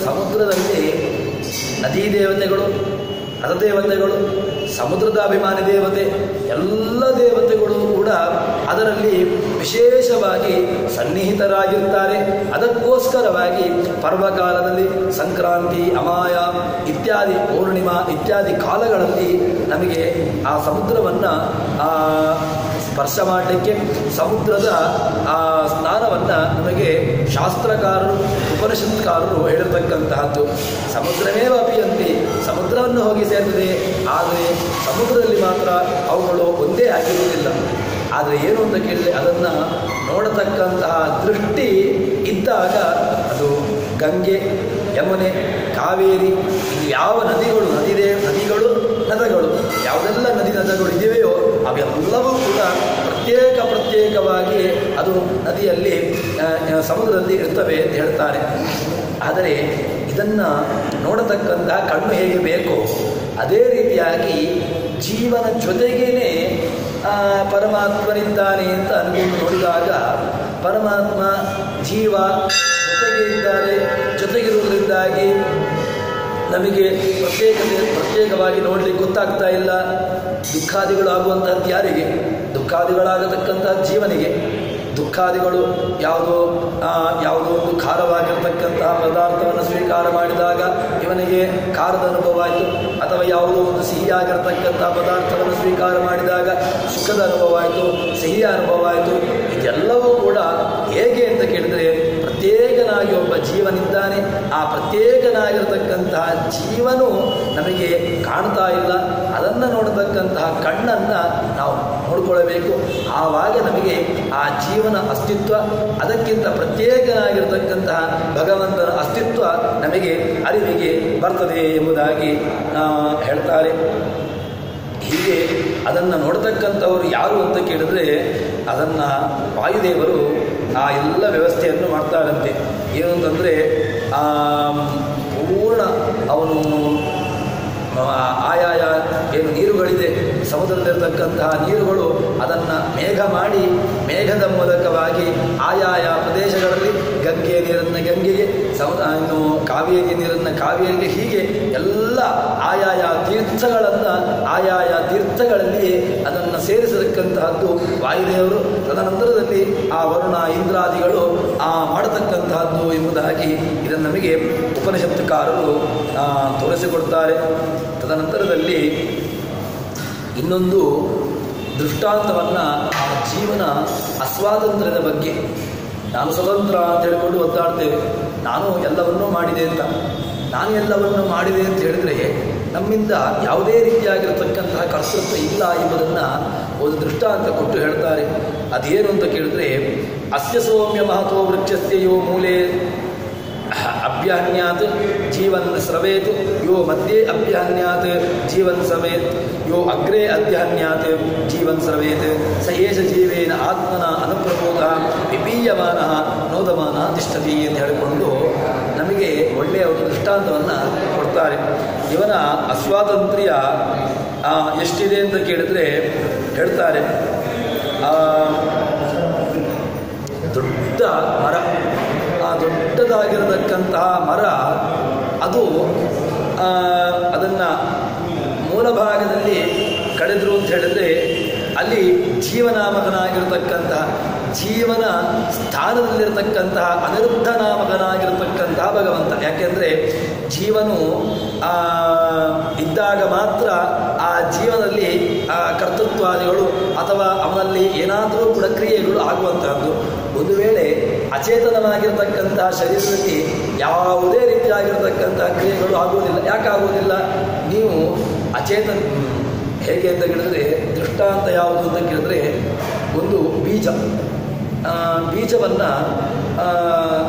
ಸಮುದ್ರದಲ್ಲಿ ನದೀ ದೇವತೆಗಳು, ಅಧದೇವತೆಗಳು, ಸಮುದ್ರದ ಅಭಿಮಾನಿ ದೇವತೆ, ಎಲ್ಲ ದೇವತೆಗಳು ಕೂಡ ಅದರಲ್ಲಿ ವಿಶೇಷವಾಗಿ ಸನ್ನಿಹಿತರಾಗಿರ್ತಾರೆ. ಅದಕ್ಕೋಸ್ಕರವಾಗಿ ಪರ್ವಕಾಲದಲ್ಲಿ ಸಂಕ್ರಾಂತಿ, ಅಮಾಯ ಇತ್ಯಾದಿ, ಪೌರ್ಣಿಮಾ ಇತ್ಯಾದಿ ಕಾಲಗಳಲ್ಲಿ ನಮಗೆ ಆ ಸಮುದ್ರವನ್ನು ಸ್ಪರ್ಶ ಮಾಡಲಿಕ್ಕೆ, ಸಮುದ್ರದ ಆ ಸ್ನಾನವನ್ನು ನಮಗೆ ಶಾಸ್ತ್ರಕಾರರು, ಉಪನಿಷತ್ಕಾರರು ಹೇಳಿರ್ತಕ್ಕಂತಹದ್ದು. ಸಮುದ್ರವೇ ಅಪಿಯಂತಿ, ಸಮುದ್ರವನ್ನು ಹೋಗಿ ಸೇರ್ತದೆ. ಆದರೆ ಸಮುದ್ರದಲ್ಲಿ ಮಾತ್ರ ಅವುಗಳು ಒಂದೇ ಆಗಿರುವುದಿಲ್ಲ. ಆದರೆ ಏನು ಅಂತ ಕೇಳಿದರೆ, ಅದನ್ನು ನೋಡತಕ್ಕಂತಹ ದೃಷ್ಟಿ ಇದ್ದಾಗ ಅದು ಗಂಗೆ, ಯಮುನೆ, ಕಾವೇರಿ, ಇದು ಯಾವ ನದಿಗಳು ನದಿಗಳು ಯಾವುದೆಲ್ಲ ನದಿಗಳು ಇದೆಯೋ ಅವೆಲ್ಲವೂ ಕೂಡ ಪ್ರತ್ಯೇಕವಾಗಿ ಅದು ನದಿಯಲ್ಲಿ ಸಮುದ್ರದಲ್ಲಿ ಇರ್ತವೆ ಅಂತ ಹೇಳ್ತಾರೆ. ಆದರೆ ಇದನ್ನು ನೋಡತಕ್ಕಂತಹ ಕಣ್ಣು ಹೇಗೆ ಬೇಕೋ ಅದೇ ರೀತಿಯಾಗಿ ಜೀವನ ಜೊತೆಗೇನೆ ಪರಮಾತ್ಮನಿದ್ದಾನೆ ಅಂತ ಅನ್ಕೊಂಡು ನೋಡಿದಾಗ, ಪರಮಾತ್ಮ ಜೀವ ಜೊತೆಗೆ ಇದ್ದಾರೆ. ಜೊತೆಗಿರುವುದರಿಂದಾಗಿ ನಮಗೆ ಪ್ರತ್ಯೇಕವಾಗಿ ನೋಡಲಿಕ್ಕೆ ಗೊತ್ತಾಗ್ತಾ ಇಲ್ಲ. ದುಃಖಾದಿಗಳು ಆಗುವಂತಹದ್ದು ಯಾರಿಗೆ? ದುಃಖಾದಿಗಳಾಗತಕ್ಕಂತಹ ಜೀವನಿಗೆ. ದುಃಖಾದಿಗಳು ಯಾವುದೋ ಒಂದು ಖಾರವಾಗಿರ್ತಕ್ಕಂತಹ ಪದಾರ್ಥವನ್ನು ಸ್ವೀಕಾರ ಮಾಡಿದಾಗ ಇವನಿಗೆ ಖಾರದ ಅನುಭವ ಆಯಿತು, ಅಥವಾ ಯಾವುದೋ ಒಂದು ಸಿಹಿಯಾಗಿರ್ತಕ್ಕಂತಹ ಪದಾರ್ಥವನ್ನು ಸ್ವೀಕಾರ ಮಾಡಿದಾಗ ಸುಖದ ಅನುಭವ ಆಯಿತು, ಸಿಹಿಯ ಅನುಭವ ಆಯಿತು. ಇದೆಲ್ಲವೂ ಕೂಡ ಹೇಗೆ ಅಂತ ಕೇಳಿದರೆ, ಪ್ರತ್ಯೇಕನಾಗಿ ಒಬ್ಬ ಜೀವನಿದ್ದಾನೆ. ಆ ಪ್ರತ್ಯೇಕನಾಗಿರತಕ್ಕಂತಹ ಜೀವನು ನಮಗೆ ಕಾಣ್ತಾ ಇಲ್ಲ. ಅದನ್ನು ನೋಡತಕ್ಕಂತಹ ಕಣ್ಣನ್ನು ನಾವು ನೋಡ್ಕೊಳ್ಬೇಕು. ಆವಾಗ ನಮಗೆ ಆ ಜೀವನ ಅಸ್ತಿತ್ವ, ಅದಕ್ಕಿಂತ ಪ್ರತ್ಯೇಕನಾಗಿರ್ತಕ್ಕಂತಹ ಭಗವಂತನ ಅಸ್ತಿತ್ವ ನಮಗೆ ಅರಿವಿಗೆ ಬರ್ತದೆ ಎಂಬುದಾಗಿ ಹೇಳ್ತಾರೆ. ಹೀಗೆ ಅದನ್ನು ನೋಡ್ತಕ್ಕಂಥವರು ಯಾರು ಅಂತ ಕೇಳಿದ್ರೆ, ಅದನ್ನು ವಾಯುದೇವರು ಆ ಎಲ್ಲ ವ್ಯವಸ್ಥೆಯನ್ನು ಮಾಡ್ತಾರಂತೆ. ಏನು ಅಂತಂದರೆ, ಪೂರ್ಣ ಅವನು ಆಯಾಯ ಏನು ನೀರುಗಳಿದೆ ಸಮುದ್ರದಲ್ಲಿರ್ತಕ್ಕಂತಹ ನೀರುಗಳು ಅದನ್ನು ಮೇಘ ಮಾಡಿ, ಮೇಘದ ಮೂಲಕವಾಗಿ ಆಯಾಯ ಪ್ರದೇಶಗಳಲ್ಲಿ ಗಂಗೆಯ ನೀರನ್ನು ಗಂಗೆಗೆ, ಇನ್ನು ಕಾವೇರಿಯ ನೀರನ್ನು ಕಾವೇರಿಗೆ, ಹೀಗೆ ಎಲ್ಲ ಆಯಾಯ ತೀರ್ಥಗಳಲ್ಲಿ ಅದನ್ನು ಸೇರಿಸತಕ್ಕಂತಹದ್ದು ವಾಯುದೇವರು. ತದನಂತರದಲ್ಲಿ ಆ ಆ ವರುಣ ಇಂದ್ರಾದಿಗಳು ಮಾಡತಕ್ಕಂತಹದ್ದು ಎಂಬುದಾಗಿ ಇದನ್ನು ನಮಗೆ ಉಪನಿಷತ್ತುಕಾರರು ತೋರಿಸಿಕೊಡ್ತಾರೆ. ತದನಂತರದಲ್ಲಿ ಇನ್ನೊಂದು ದೃಷ್ಟಾಂತವನ್ನು ಆ ಜೀವನ ಅಸ್ವಾತಂತ್ರ್ಯದ ಬಗ್ಗೆ, ನಾನು ಸ್ವತಂತ್ರ ಅಂತ ಹೇಳಿಕೊಂಡು ಒದ್ದಾಡ್ತೇವೆ, ನಾನು ಎಲ್ಲವನ್ನೂ ಮಾಡಿದೆ ಅಂತ. ನಾನು ಎಲ್ಲವನ್ನೂ ಮಾಡಿದೆ ಅಂತ ಹೇಳಿದರೆ ನಮ್ಮಿಂದ ಯಾವುದೇ ರೀತಿಯಾಗಿರತಕ್ಕಂತಹ ಕರ್ತೃತ್ವ ಇಲ್ಲ ಎಂಬುದನ್ನು ಒಂದು ದೃಷ್ಟಾಂತ ಕೊಟ್ಟು ಹೇಳ್ತಾರೆ. ಅದೇನು ಅಂತ ಕೇಳಿದ್ರೆ, ಅಸ್ಯ ಸೌಮ್ಯ ಮಹತೋ ವೃಕ್ಷಸ್ಯ ಯೋ ಮೂಲೆ ಅಭ್ಯಾನ್ಯಾತ್ ಜೀವನ್ ಸ್ರವೇತ್, ಯೋ ಮಧ್ಯೆ ಅಭ್ಯಾನ್ಯಾತ್ ಜೀವನ್ ಸ್ರವೇತ್, ಯೋ ಅಗ್ರೆ ಅಧ್ಯಾನ್ಯಾತ್ ಜೀವನ್ ಸ್ರವೇತ್, ಸ ಏಷ ಜೀವೇನ ಆತ್ಮನ ಅನುಪ್ರಬೋಧ ವಿಪೀಯಮಾನ ನೋದಮಾನ ತಿಷ್ಠತಿ ಎಂದು ಹೇಳಿಕೊಂಡು ನಮಗೆ ಒಳ್ಳೆಯ ಒಂದು ದೃಷ್ಟಾಂತವನ್ನು ಕೊಡ್ತಾರೆ. ಇವನ ಅಸ್ವಾತಂತ್ರ್ಯ ಎಷ್ಟಿದೆ ಅಂತ ಕೇಳಿದ್ರೆ ಹೇಳ್ತಾರೆ, ದೊಡ್ಡ ಮರ, ಆ ದೊಡ್ಡದಾಗಿರತಕ್ಕಂತಹ ಮರ ಅದು ಅದನ್ನು ಮೂಲ ಭಾಗದಲ್ಲಿ ಕಳೆದ್ರು ಅಂತ ಹೇಳಿದ್ರೆ ಅಲ್ಲಿ ಜೀವನಾಮಕನಾಗಿರತಕ್ಕಂತಹ, ಜೀವನ ಸ್ಥಾನದಲ್ಲಿರತಕ್ಕಂತಹ ಅನಿರುದ್ಧ ನಾಮಕನಾಗಿರತಕ್ಕಂತಹ ಭಗವಂತ. ಯಾಕೆಂದರೆ ಜೀವನು ಇದ್ದಾಗ ಮಾತ್ರ ಆ ಜೀವನದಲ್ಲಿ ಕರ್ತೃತ್ವಾದಿಗಳು ಅಥವಾ ಅವನಲ್ಲಿ ಏನಾದರೂ ಕೂಡ ಕ್ರಿಯೆಗಳು ಆಗುವಂತಹದ್ದು. ಒಂದು ವೇಳೆ ಅಚೇತನವಾಗಿರತಕ್ಕಂತಹ ಶರೀರದಲ್ಲಿ ಯಾವುದೇ ರೀತಿಯಾಗಿರತಕ್ಕಂತಹ ಕ್ರಿಯೆಗಳು ಆಗುವುದಿಲ್ಲ. ಯಾಕೆ ಆಗುವುದಿಲ್ಲ? ನೀವು ಅಚೇತನ ಹೇಗೆ ಅಂತ ಕೇಳಿದ್ರೆ, ದೃಷ್ಟಾಂತ ಯಾವುದು ಅಂತ ಕೇಳಿದ್ರೆ, ಒಂದು ಬೀಜವನ್ನು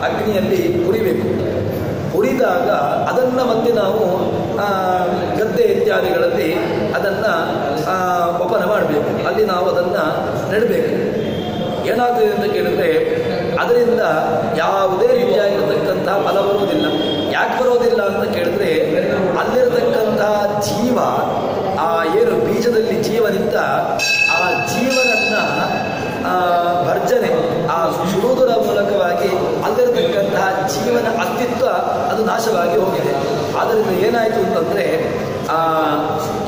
ಅಗ್ನಿಯಲ್ಲಿ ಹುರಿಬೇಕು. ಹುರಿದಾಗ ಅದನ್ನು ಮತ್ತೆ ನಾವು ಗದ್ದೆ ಇತ್ಯಾದಿಗಳಲ್ಲಿ ಅದನ್ನು ವಪನ ಮಾಡಬೇಕು, ಅಲ್ಲಿ ನಾವು ಅದನ್ನು ನೆಡಬೇಕು. ಏನಾಗ್ತದೆ ಅಂತ ಕೇಳಿದ್ರೆ ಅದರಿಂದ ಯಾವುದೇ ರೀತಿಯಾಗಿರತಕ್ಕಂತಹ ಫಲ ಬರುವುದಿಲ್ಲ. ಯಾಕೆ ಬರೋದಿಲ್ಲ ಅಂತ ಕೇಳಿದ್ರೆ ಅಲ್ಲಿರತಕ್ಕಂತಹ ಜೀವ, ಏನು ಬೀಜದಲ್ಲಿ ಜೀವನಿಂದ ಆ ಜೀವನನ್ನು ಭರ್ಜನೆ ಸುಡುವುದರ ಮೂಲಕವಾಗಿ ಅಲ್ಲಿರತಕ್ಕಂತಹ ಜೀವನ ಅಸ್ತಿತ್ವ ಅದು ನಾಶವಾಗಿ ಹೋಗಿದೆ. ಆದ್ದರಿಂದ ಏನಾಯಿತು ಅಂತಂದರೆ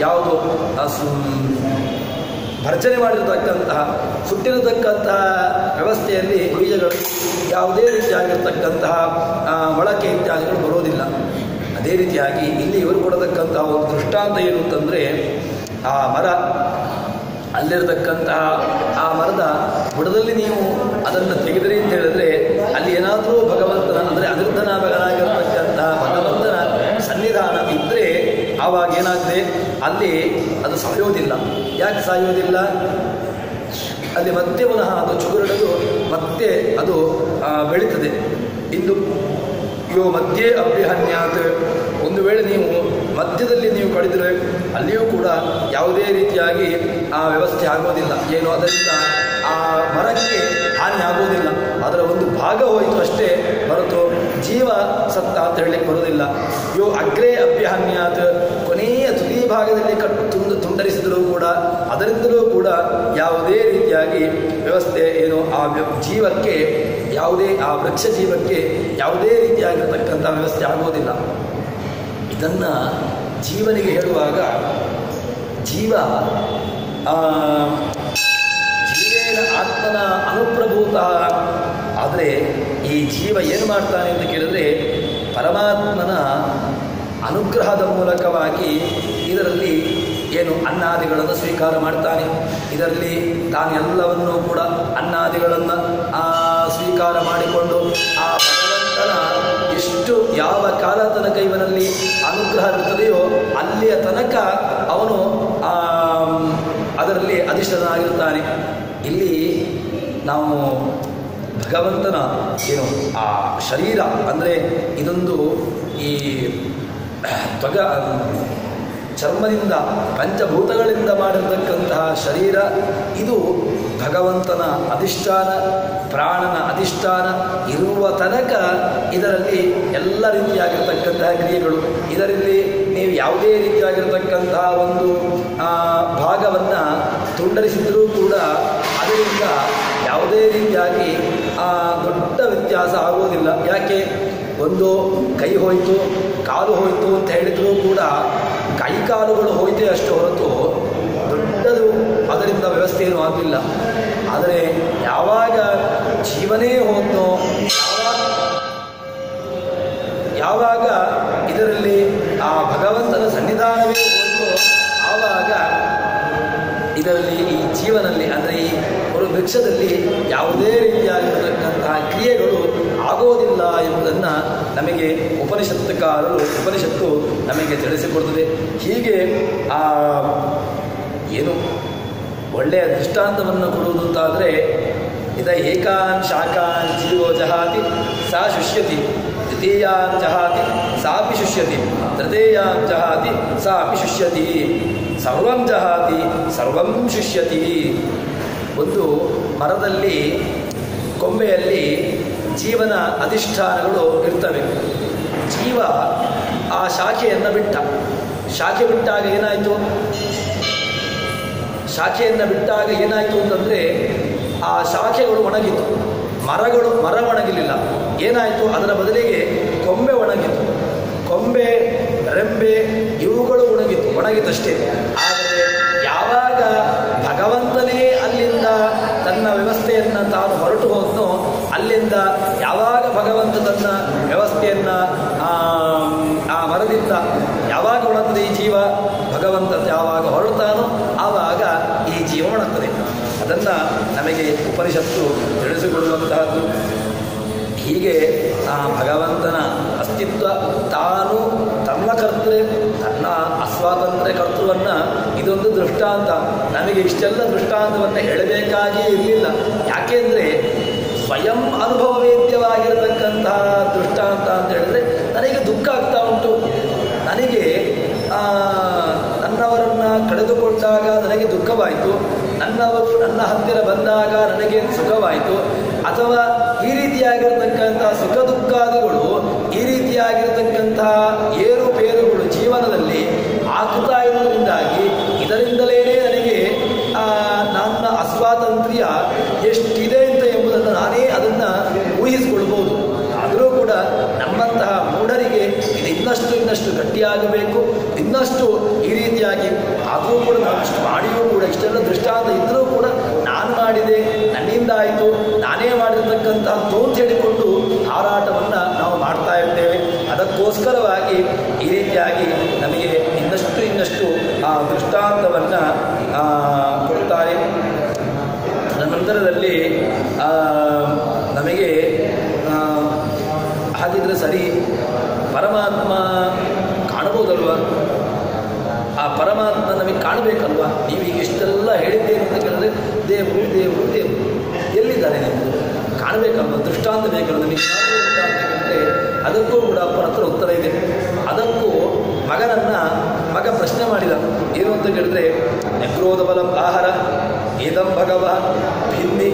ಯಾವುದು ಭರ್ಜನೆ ಮಾಡಿರತಕ್ಕಂತಹ ಸುಟ್ಟಿರತಕ್ಕಂತಹ ವ್ಯವಸ್ಥೆಯಲ್ಲಿ ಬೀಜಗಳು ಯಾವುದೇ ರೀತಿಯಾಗಿರ್ತಕ್ಕಂತಹ ಮೊಳಕೆ ಇತ್ಯಾದಿಗಳು ಬರೋದಿಲ್ಲ. ಅದೇ ರೀತಿಯಾಗಿ ಇಲ್ಲಿ ಇವರು ಕೊಡತಕ್ಕಂತಹ ಒಂದು ದೃಷ್ಟಾಂತ ಏನು ಅಂತಂದರೆ, ಆ ಮರ ಅಲ್ಲಿರತಕ್ಕಂತಹ ಆ ಮರದ ಬುಡದಲ್ಲಿ ನೀವು ಅದನ್ನು ತೆಗೆದಿರಿ ಅಂತ ಹೇಳಿದ್ರೆ ಅಲ್ಲಿ ಏನಾದರೂ ಭಗವಂತನ ಅಂದರೆ ಅನಿರುದ್ಧನಾಮಕನಾಗಿರತಕ್ಕಂತಹ ಭಗವಂತನ ಸನ್ನಿಧಾನ ಇದ್ದರೆ ಆವಾಗ ಏನಾಗ್ತದೆ, ಅಲ್ಲಿ ಅದು ಸಾಯೋದಿಲ್ಲ. ಯಾಕೆ ಸಾಯೋದಿಲ್ಲ? ಅಲ್ಲಿ ಮತ್ತೆ ಪುನಃ ಅದು ಚುಗುರಡಲು ಮತ್ತೆ ಅದು ಬೆಳೀತದೆ. ಇಂದು ಯೋ ಮಧ್ಯೆ ಅಭ್ಯಹನ್ಯಾತ್, ಒಂದು ವೇಳೆ ನೀವು ಮಧ್ಯದಲ್ಲಿ ನೀವು ಕಡಿದರೆ ಅಲ್ಲಿಯೂ ಕೂಡ ಯಾವುದೇ ರೀತಿಯಾಗಿ ಆ ವ್ಯವಸ್ಥೆ ಆಗೋದಿಲ್ಲ. ಏನು ಅದರಿಂದ ಆ ಮರಕ್ಕೆ ಹಾನಿ ಆಗೋದಿಲ್ಲ, ಅದರ ಒಂದು ಭಾಗ ಹೋಯಿತು ಅಷ್ಟೇ ಹೊರತು ಜೀವ ಸತ್ತ ಅಂತ ಹೇಳಲಿಕ್ಕೆ ಬರೋದಿಲ್ಲ. ಯೋ ಅಗ್ರೇ ಅಭ್ಯಹನ್ಯಾತ್, ಕೊನೆಯ ತುದಿ ಭಾಗದಲ್ಲಿ ತುಂಡರಿಸಿದರೂ ಕೂಡ ಅದರಿಂದಲೂ ಕೂಡ ಯಾವುದೇ ರೀತಿಯಾಗಿ ವ್ಯವಸ್ಥೆ ಏನು ಆ ಜೀವಕ್ಕೆ ಯಾವುದೇ ಆ ವೃಕ್ಷ ಜೀವಕ್ಕೆ ಯಾವುದೇ ರೀತಿಯಾಗಿರತಕ್ಕಂಥ ವ್ಯವಸ್ಥೆ ಆಗುವುದಿಲ್ಲ. ಇದನ್ನು ಜೀವನಿಗೆ ಹೇಳುವಾಗ ಜೀವ ಜೀವೇನ ಆತ್ಮನ ಅನುಪ್ರಭೂತ. ಆದರೆ ಈ ಜೀವ ಏನು ಮಾಡ್ತಾನೆ ಅಂತ ಕೇಳಿದ್ರೆ ಪರಮಾತ್ಮನ ಅನುಗ್ರಹದ ಮೂಲಕವಾಗಿ ಇದರಲ್ಲಿ ಏನು ಅನ್ನಾದಿಗಳನ್ನು ಸ್ವೀಕಾರ ಮಾಡ್ತಾನೆ. ಇದರಲ್ಲಿ ತಾನೆಲ್ಲವನ್ನೂ ಕೂಡ ಅನ್ನಾದಿಗಳನ್ನು ಸ್ವೀಕಾರ ಮಾಡಿಕೊಂಡು ಆ ಭಗವಂತನ ಎಷ್ಟು ಯಾವ ಕಾಲ ತನಕ ಇವನಲ್ಲಿ ಅನುಗ್ರಹ ಇರುತ್ತದೆಯೋ ಅಲ್ಲಿಯ ತನಕ ಅವನು ಅದರಲ್ಲಿ ಅಧಿಷ್ಠನಾಗಿರ್ತಾನೆ. ಇಲ್ಲಿ ನಾವು ಭಗವಂತನ ಏನು ಆ ಶರೀರ ಅಂದರೆ ಇದೊಂದು ಈ ಚರ್ಮದಿಂದ ಪಂಚಭೂತಗಳಿಂದ ಮಾಡಿರತಕ್ಕಂತಹ ಶರೀರ, ಇದು ಭಗವಂತನ ಅಧಿಷ್ಠಾನ, ಪ್ರಾಣನ ಅಧಿಷ್ಠಾನ ಇರುವ ತನಕ ಇದರಲ್ಲಿ ಎಲ್ಲ ರೀತಿಯಾಗಿರ್ತಕ್ಕಂತಹ ಕ್ರಿಯೆಗಳು. ಇದರಲ್ಲಿ ನೀವು ಯಾವುದೇ ರೀತಿಯಾಗಿರ್ತಕ್ಕಂತಹ ಒಂದು ಭಾಗವನ್ನು ತುಂಡರಿಸಿದರೂ ಕೂಡ ಅದರಿಂದ ಯಾವುದೇ ರೀತಿಯಾಗಿ ದೊಡ್ಡ ವ್ಯತ್ಯಾಸ ಆಗುವುದಿಲ್ಲ. ಯಾಕೆ? ಒಂದು ಕೈ ಹೋಯಿತು, ಕಾಲು ಹೋಯಿತು ಅಂತ ಹೇಳಿದರೂ ಕೂಡ ಕೈ ಕಾಲುಗಳು ಹೋಯ್ತೆ ಅಷ್ಟು ಹೊರತು ದೊಡ್ಡದು ಅದರಿಂದ ವ್ಯವಸ್ಥೆ ಏನೂ ಆಗಲಿಲ್ಲ. ಆದರೆ ಯಾವಾಗ ಜೀವನೇ ಹೋದ್ನೋ, ಯಾವಾಗ ಇದರಲ್ಲಿ ಆ ಭಗವಂತನ ಸನ್ನಿಧಾನವೇ ಹೋದ್ನೋ ಆವಾಗ ಇದರಲ್ಲಿ ಈ ಜೀವನಲ್ಲಿ ಅಂದರೆ ಈ ಒಂದು ವೃಕ್ಷದಲ್ಲಿ ಯಾವುದೇ ರೀತಿಯಾಗಿರತಕ್ಕಂತಹ ಕ್ರಿಯೆಗಳು ಆಗೋದಿಲ್ಲ ಎಂಬುದನ್ನು ನಮಗೆ ಉಪನಿಷತ್ತು ನಮಗೆ ತಿಳಿಸಿಕೊಡ್ತದೆ. ಹೀಗೆ ಆ ಏನು ಒಳ್ಳೆಯ ದೃಷ್ಟಾಂತವನ್ನು ಕೊಡುವುದು ಅಂತಾದರೆ ಇದ ಏಕಾನ್ ಶಾಖಾನ್ ಜೀವೋ ಜಹಾತಿ ಸಾ ಶುಷ್ಯತಿ, ದ್ವಿತೀಯಾನ್ ಜಹಾತಿ ಸಾಪಿ ಶುಷ್ಯತಿ, ತೃತೀಯಾನ್ ಜಹಾತಿ ಸಾಪಿ ಶುಷ್ಯತಿ, ಸರ್ವಂ ಜಹಾತಿ ಸರ್ವಂ ಶುಷ್ಯತಿ. ಒಂದು ಮರದಲ್ಲಿ ಕೊಂಬೆಯಲ್ಲಿ ಜೀವನ ಅಧಿಷ್ಠಾನಗಳು ಇರ್ತವೆ. ಜೀವ ಆ ಶಾಖೆಯನ್ನು ಶಾಖೆ ಬಿಟ್ಟಾಗ ಏನಾಯಿತು? ಶಾಖೆಯನ್ನು ಬಿಟ್ಟಾಗ ಏನಾಯಿತು ಅಂತಂದರೆ ಆ ಶಾಖೆಗಳು ಒಣಗಿತು, ಮರ ಒಣಗಲಿಲ್ಲ. ಏನಾಯಿತು? ಅದರ ಬದಲಿಗೆ ಕೊಂಬೆ ಒಣಗಿತು. ಕೊಂಬೆ, ರೆಂಬೆ ಇವುಗಳು ಒಣಗಿತಷ್ಟೇ. ಆದರೆ ಯಾವಾಗ ಭಗವಂತನೇ ಅಲ್ಲಿಂದ ತನ್ನ ವ್ಯವಸ್ಥೆಯನ್ನು ತಾನು ಹೊರಟು ಹೋದ್ನೋ, ಅಲ್ಲಿಂದ ಯಾವಾಗ ಭಗವಂತ ತನ್ನ ವ್ಯವಸ್ಥೆಯನ್ನು ಆ ಮರದಿಂದ ಯಾವಾಗ ಒಣಗ್ತದೆ ಈ ಜೀವ, ಭಗವಂತ ಯಾವಾಗ ಹೊರಡ್ತಾನೋ ಆವಾಗ ಈ ಜೀವ ಒಣಗ್ತದೆ. ಅದನ್ನು ನಮಗೆ ಉಪನಿಷತ್ತು ತಿಳಿಸಿಕೊಡುವಂತಹದ್ದು. ಹೀಗೆ ಆ ಭಗವಂತನ ಅಸ್ತಿತ್ವ, ತಾನು ತನ್ನ ತನ್ನ ಅಸ್ವಾತಂತ್ರ್ಯ ಕರ್ತೃವನ್ನು ಇದೊಂದು ದೃಷ್ಟಾಂತ. ನಮಗೆ ಇಷ್ಟೆಲ್ಲ ದೃಷ್ಟಾಂತವನ್ನು ಹೇಳಬೇಕಾಗಿಯೇ ಇರಲಿಲ್ಲ. ಯಾಕೆಂದರೆ ಸ್ವಯಂ ಅನುಭವವೇದ್ಯವಾಗಿರತಕ್ಕಂತಹ ದೃಷ್ಟಾಂತ ಅಂತ ಹೇಳಿದ್ರೆ ನನಗೆ ದುಃಖ ಆಗ್ತಾ ಉಂಟು. ನನಗೆ ನನ್ನವರನ್ನು ಕಳೆದುಕೊಂಡಾಗ ನನಗೆ ದುಃಖವಾಯಿತು, ನನ್ನವರು ನನ್ನ ಹತ್ತಿರ ಬಂದಾಗ ನನಗೆ ಸುಖವಾಯಿತು. ಅಥವಾ ಈ ರೀತಿಯಾಗಿರ್ತಕ್ಕಂತಹ ಸುಖ ದುಃಖಾದಿಗಳು, ಈ ರೀತಿಯಾಗಿರ್ತಕ್ಕಂತಹ ಏರುಪೇರುಗಳು ಜೀವನದಲ್ಲಿ ಆಗ್ತಾ ಇರುವುದರಿಂದಾಗಿ ಇದರಿಂದಲೇ ನನಗೆ ನನ್ನ ಅಸ್ವಾತಂತ್ರ್ಯ ಎಷ್ಟಿದೆ ಅಂತ ಎಂಬುದನ್ನು ನಾನೇ ಅದನ್ನು ಊಹಿಸಿಕೊಳ್ಬೋದು. ಆದರೂ ಕೂಡ ನಮ್ಮಂತಹ ಮೂಢರಿಗೆ ಇದು ಇನ್ನಷ್ಟು ಗಟ್ಟಿಯಾಗಬೇಕು, ಇನ್ನಷ್ಟು ಈ ರೀತಿಯಾಗಿ ಆದರೂ ಕೂಡ ನಾವು ಇಷ್ಟು ಮಾಡಿಯೂ ಕೂಡ ಇಷ್ಟೆಲ್ಲ ದೃಷ್ಟಾಂತ ಇದ್ದರೂ ಕೂಡ ನಾನು ಮಾಡಿದೆ, ನನ್ನಿಂದ ಆಯಿತು, ನಾನೇ ಮಾಡಿರ್ತಕ್ಕಂಥದ್ದು ಅಂತ ಹೇಳಿಕೊಂಡು ಹಾರಾಟವನ್ನು ನಾವು ಮಾಡ್ತಾ ಇರ್ತೇವೆ. ಅದಕ್ಕೋಸ್ಕರವಾಗಿ ಈ ರೀತಿಯಾಗಿ ನಮಗೆ ಇನ್ನಷ್ಟು ಆ ದೃಷ್ಟಾಂತವನ್ನು ಕೊಡ್ತಾರೆ. ನಂತರದಲ್ಲಿ ನಮಗೆ ಹಾಗಿದ್ರೆ ಸರಿ, ಪರಮಾತ್ಮ ಕಾಣಬಹುದಲ್ವ? ಆ ಪರಮಾತ್ಮ ನಮಗೆ ಕಾಣಬೇಕಲ್ವ? ನೀವೀಗ ಇಷ್ಟೆಲ್ಲ ಹೇಳಿದ್ದೇನೆ ಅಂತ ಕೇಳಿದ್ರೆ ದೇವರು ಎಲ್ಲಿದ್ದಾನೆ? ನಿಮ್ಮದು ಕಾಣಬೇಕಲ್ವ? ದೃಷ್ಟಾಂತ ಬೇಕಲ್ವ ನಮಗೆ? ಅಂದರೆ ಅದಕ್ಕೂ ಕೂಡ ಅಪ್ಪನ ಹತ್ರ ಉತ್ತರ ಇದೆ. ಅದಕ್ಕೂ ಮಗ ಪ್ರಶ್ನೆ ಮಾಡಿದ. ಏನು ಅಂತ ಕೇಳಿದ್ರೆ, ನೆಕ್ರೋಧ ಬಲಂ ಆಹಾರ ಏದಂ ಭಗವ ಭಿನ್ನಿ.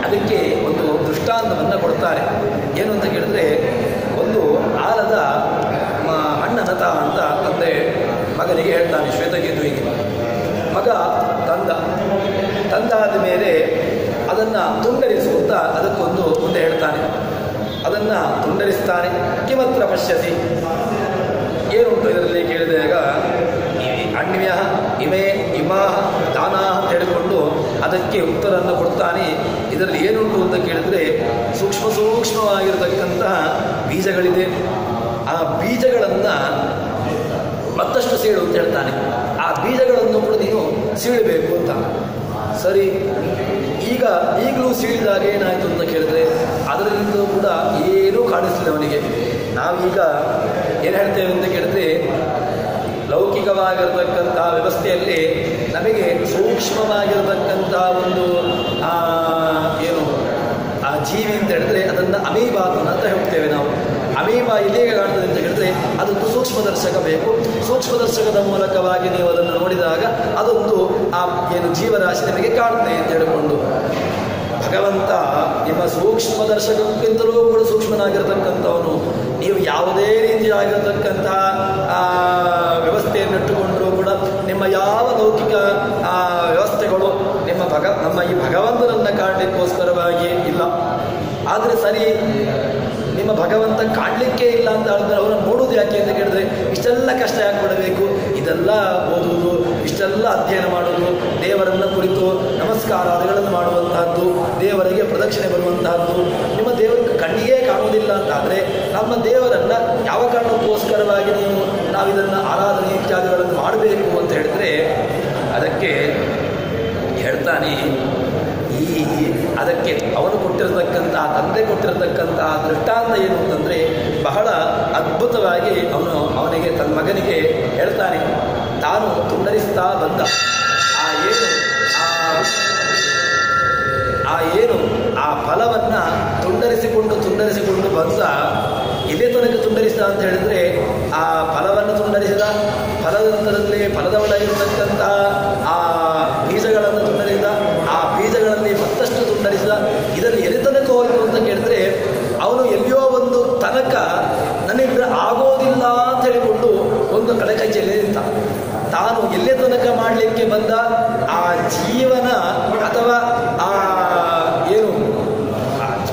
ಅದಕ್ಕೆ ಒಂದು ದೃಷ್ಟಾಂತವನ್ನು ಕೊಡ್ತಾರೆ. ಏನು ಅಂತ ಕೇಳಿದ್ರೆ, ಒಂದು ಆಲದ ಹಣ್ಣನತ ಅಂತ ತಂದೆ ಮಗನಿಗೆ ಹೇಳ್ತಾನೆ, ಶ್ವೇತಕೇತುವಿಗೆ. ಮಗ ತಂದಾದ ಮೇಲೆ ಅದನ್ನು ತುಂಡರಿಸುವಂತ ಅದಕ್ಕೊಂದು ಮುಂದೆ ಹೇಳ್ತಾನೆ. ಅದನ್ನು ತುಂಡರಿಸ್ತಾನೆ. ಕಿಮತ್ರ ಪಶ್ಯತಿ, ಏನುಂಟು ಇದರಲ್ಲಿ ಕೇಳಿದಾಗ, ಅಣ್ವ್ಯ ಇಮಾಹ ದಾನಾ ಅಂತ ಹೇಳಿಕೊಂಡು ಅದಕ್ಕೆ ಉತ್ತರವನ್ನು ಕೊಡ್ತಾನೆ. ಇದರಲ್ಲಿ ಏನುಂಟು ಅಂತ ಕೇಳಿದ್ರೆ, ಸೂಕ್ಷ್ಮವಾಗಿರತಕ್ಕಂತಹ ಬೀಜಗಳಿದೆ. ಆ ಬೀಜಗಳನ್ನು ಮತ್ತಷ್ಟು ಸೀಳು ಅಂತ ಹೇಳ್ತಾನೆ. ಆ ಬೀಜಗಳನ್ನು ಕೂಡ ನೀನು ಸೀಳಬೇಕು ಅಂತ. ಸರಿ, ಈಗಲೂ ಸೀಳಿದಾಗ ಏನಾಯಿತು ಅಂತ ಕೇಳಿದ್ರೆ, ಅದರಲ್ಲಿಂದ ಕೂಡ ಏನೂ ಕಾಣಿಸ್ತಿಲ್ಲ ಅವನಿಗೆ. ನಾವೀಗ ಏನು ಹೇಳ್ತೇವೆ ಅಂತ ಕೇಳಿದ್ರೆ, ಲೌಕಿಕವಾಗಿರತಕ್ಕಂತಹ ವ್ಯವಸ್ಥೆಯಲ್ಲಿ ನಮಗೆ ಸೂಕ್ಷ್ಮವಾಗಿರತಕ್ಕಂತಹ ಒಂದು ಏನು ಆ ಜೀವಿ ಅಂತ ಹೇಳಿದ್ರೆ ಅದನ್ನು ಅಮೀಬಾತನ ಅಂತ ಹೇಳ್ತೇವೆ ನಾವು. ಅಮೀಬಾ ಇಲ್ಲಿಗೆ ಕಾಣ್ತದೆ ಅಂತ ಹೇಳಿದ್ರೆ ಅದೊಂದು ಸೂಕ್ಷ್ಮದರ್ಶಕ ಬೇಕು. ಸೂಕ್ಷ್ಮದರ್ಶಕದ ಮೂಲಕವಾಗಿ ನೀವು ಅದನ್ನು ನೋಡಿದಾಗ ಅದೊಂದು ಆ ಏನು ಜೀವರಾಶಿ ನಿಮಗೆ ಕಾಣುತ್ತೆ ಅಂತ ಹೇಳಿಕೊಂಡು, ಭಗವಂತ ನಿಮ್ಮ ಸೂಕ್ಷ್ಮದರ್ಶಕಕ್ಕಿಂತಲೂ ಕೂಡ ಸೂಕ್ಷ್ಮನಾಗಿರತಕ್ಕಂಥವನು. ನೀವು ಯಾವುದೇ ರೀತಿಯಾಗಿರತಕ್ಕಂತಹ ವ್ಯವಸ್ಥೆಯನ್ನಿಟ್ಟುಕೊಂಡರೂ ಕೂಡ ನಿಮ್ಮ ಯಾವ ಲೌಕಿಕ ವ್ಯವಸ್ಥೆಗಳು ನಮ್ಮ ಈ ಭಗವಂತನನ್ನು ಕಾಣಲಿಕ್ಕೋಸ್ಕರವಾಗಿ ಇಲ್ಲ. ಆದರೆ ಸರಿ, ನಿಮ್ಮ ಭಗವಂತ ಕಾಣಲಿಕ್ಕೆ ಇಲ್ಲ ಅಂತ ಹೇಳಿದ್ರೆ ಅವರನ್ನು ನೋಡುವುದು ಯಾಕೆ ಅಂತ ಕೇಳಿದ್ರೆ ಇಷ್ಟೆಲ್ಲ ಕಷ್ಟ ಯಾಕೆ ಪಡಬೇಕು? ಇದೆಲ್ಲ ಓದುವುದು, ಇಷ್ಟೆಲ್ಲ ಅಧ್ಯಯನ ಮಾಡುವುದು, ದೇವರನ್ನು ಕುರಿತು ನಮಸ್ಕಾರಾದಿಗಳನ್ನು ಮಾಡುವಂತಹದ್ದು, ದೇವರಿಗೆ ಪ್ರದಕ್ಷಿಣೆ ಬರುವಂತಹದ್ದು, ನಿಮ್ಮ ದೇವರ ಕಣ್ಣಿಗೆ ಕಾಣುವುದಿಲ್ಲ ಅಂತಾದರೆ ನಮ್ಮ ದೇವರನ್ನು ಯಾವ ಕಾರಣಕ್ಕೋಸ್ಕರವಾಗಿ ನಾವಿದನ್ನು ಆರಾಧನೆ ಇತ್ಯಾದಿಗಳನ್ನು ಮಾಡಬೇಕು ಅಂತ ಹೇಳಿದ್ರೆ ಅದಕ್ಕೆ ಹೇಳ್ತಾನೆ, ಅದಕ್ಕೆ ಅವನು ಕೊಟ್ಟಿರತಕ್ಕಂತಹ ತಂದೆ ಕೊಟ್ಟಿರತಕ್ಕಂತಹ ದೃಷ್ಟಾಂತ ಏನು ಅಂತಂದರೆ ಬಹಳ ಅದ್ಭುತವಾಗಿ ಅವನಿಗೆ ತನ್ನ ಮಗನಿಗೆ ಹೇಳ್ತಾನೆ. ತಾನು ತುಂಡರಿಸ್ತಾ ಬಂದ ಆ ಫಲವನ್ನು ತುಂಡರಿಸಿಕೊಂಡು ಬಂದ. ಇದೇ ತನಕ ತುಂಡರಿಸಿದ ಅಂತ ಹೇಳಿದ್ರೆ ಆ ಫಲವನ್ನು ತುಂಡರಿಸಿದ, ಫಲದ ಒಳಗಿರತಕ್ಕಂತಹ ಆ ಬೀಜಗಳನ್ನು ತುಂಡರಿಸಿದ, ಆ ಬೀಜಗಳಲ್ಲಿ ಮತ್ತಷ್ಟು ತುಂಡರಿಸಿದ. ಇದರಲ್ಲಿ ಎಲ್ಲಿ ತನಕ ಹೋಯಿತು ಅಂತ ಕೇಳಿದ್ರೆ ಅವನು ಎಲ್ಲಿಯೋ ಒಂದು ತನಕ ನನಗೆ ಆಗೋದಿಲ್ಲ ಅಂತ ಹೇಳಿಕೊಂಡು ಒಂದು ಕಡೆಕಚ್ಚೆಯಲ್ಲಿ ನಿಂತ. ತಾನು ಎಲ್ಲೇ ತನಕ ಮಾಡಲಿಕ್ಕೆ ಬಂದ ಆ ಜೀವನ ಅಥವಾ ಆ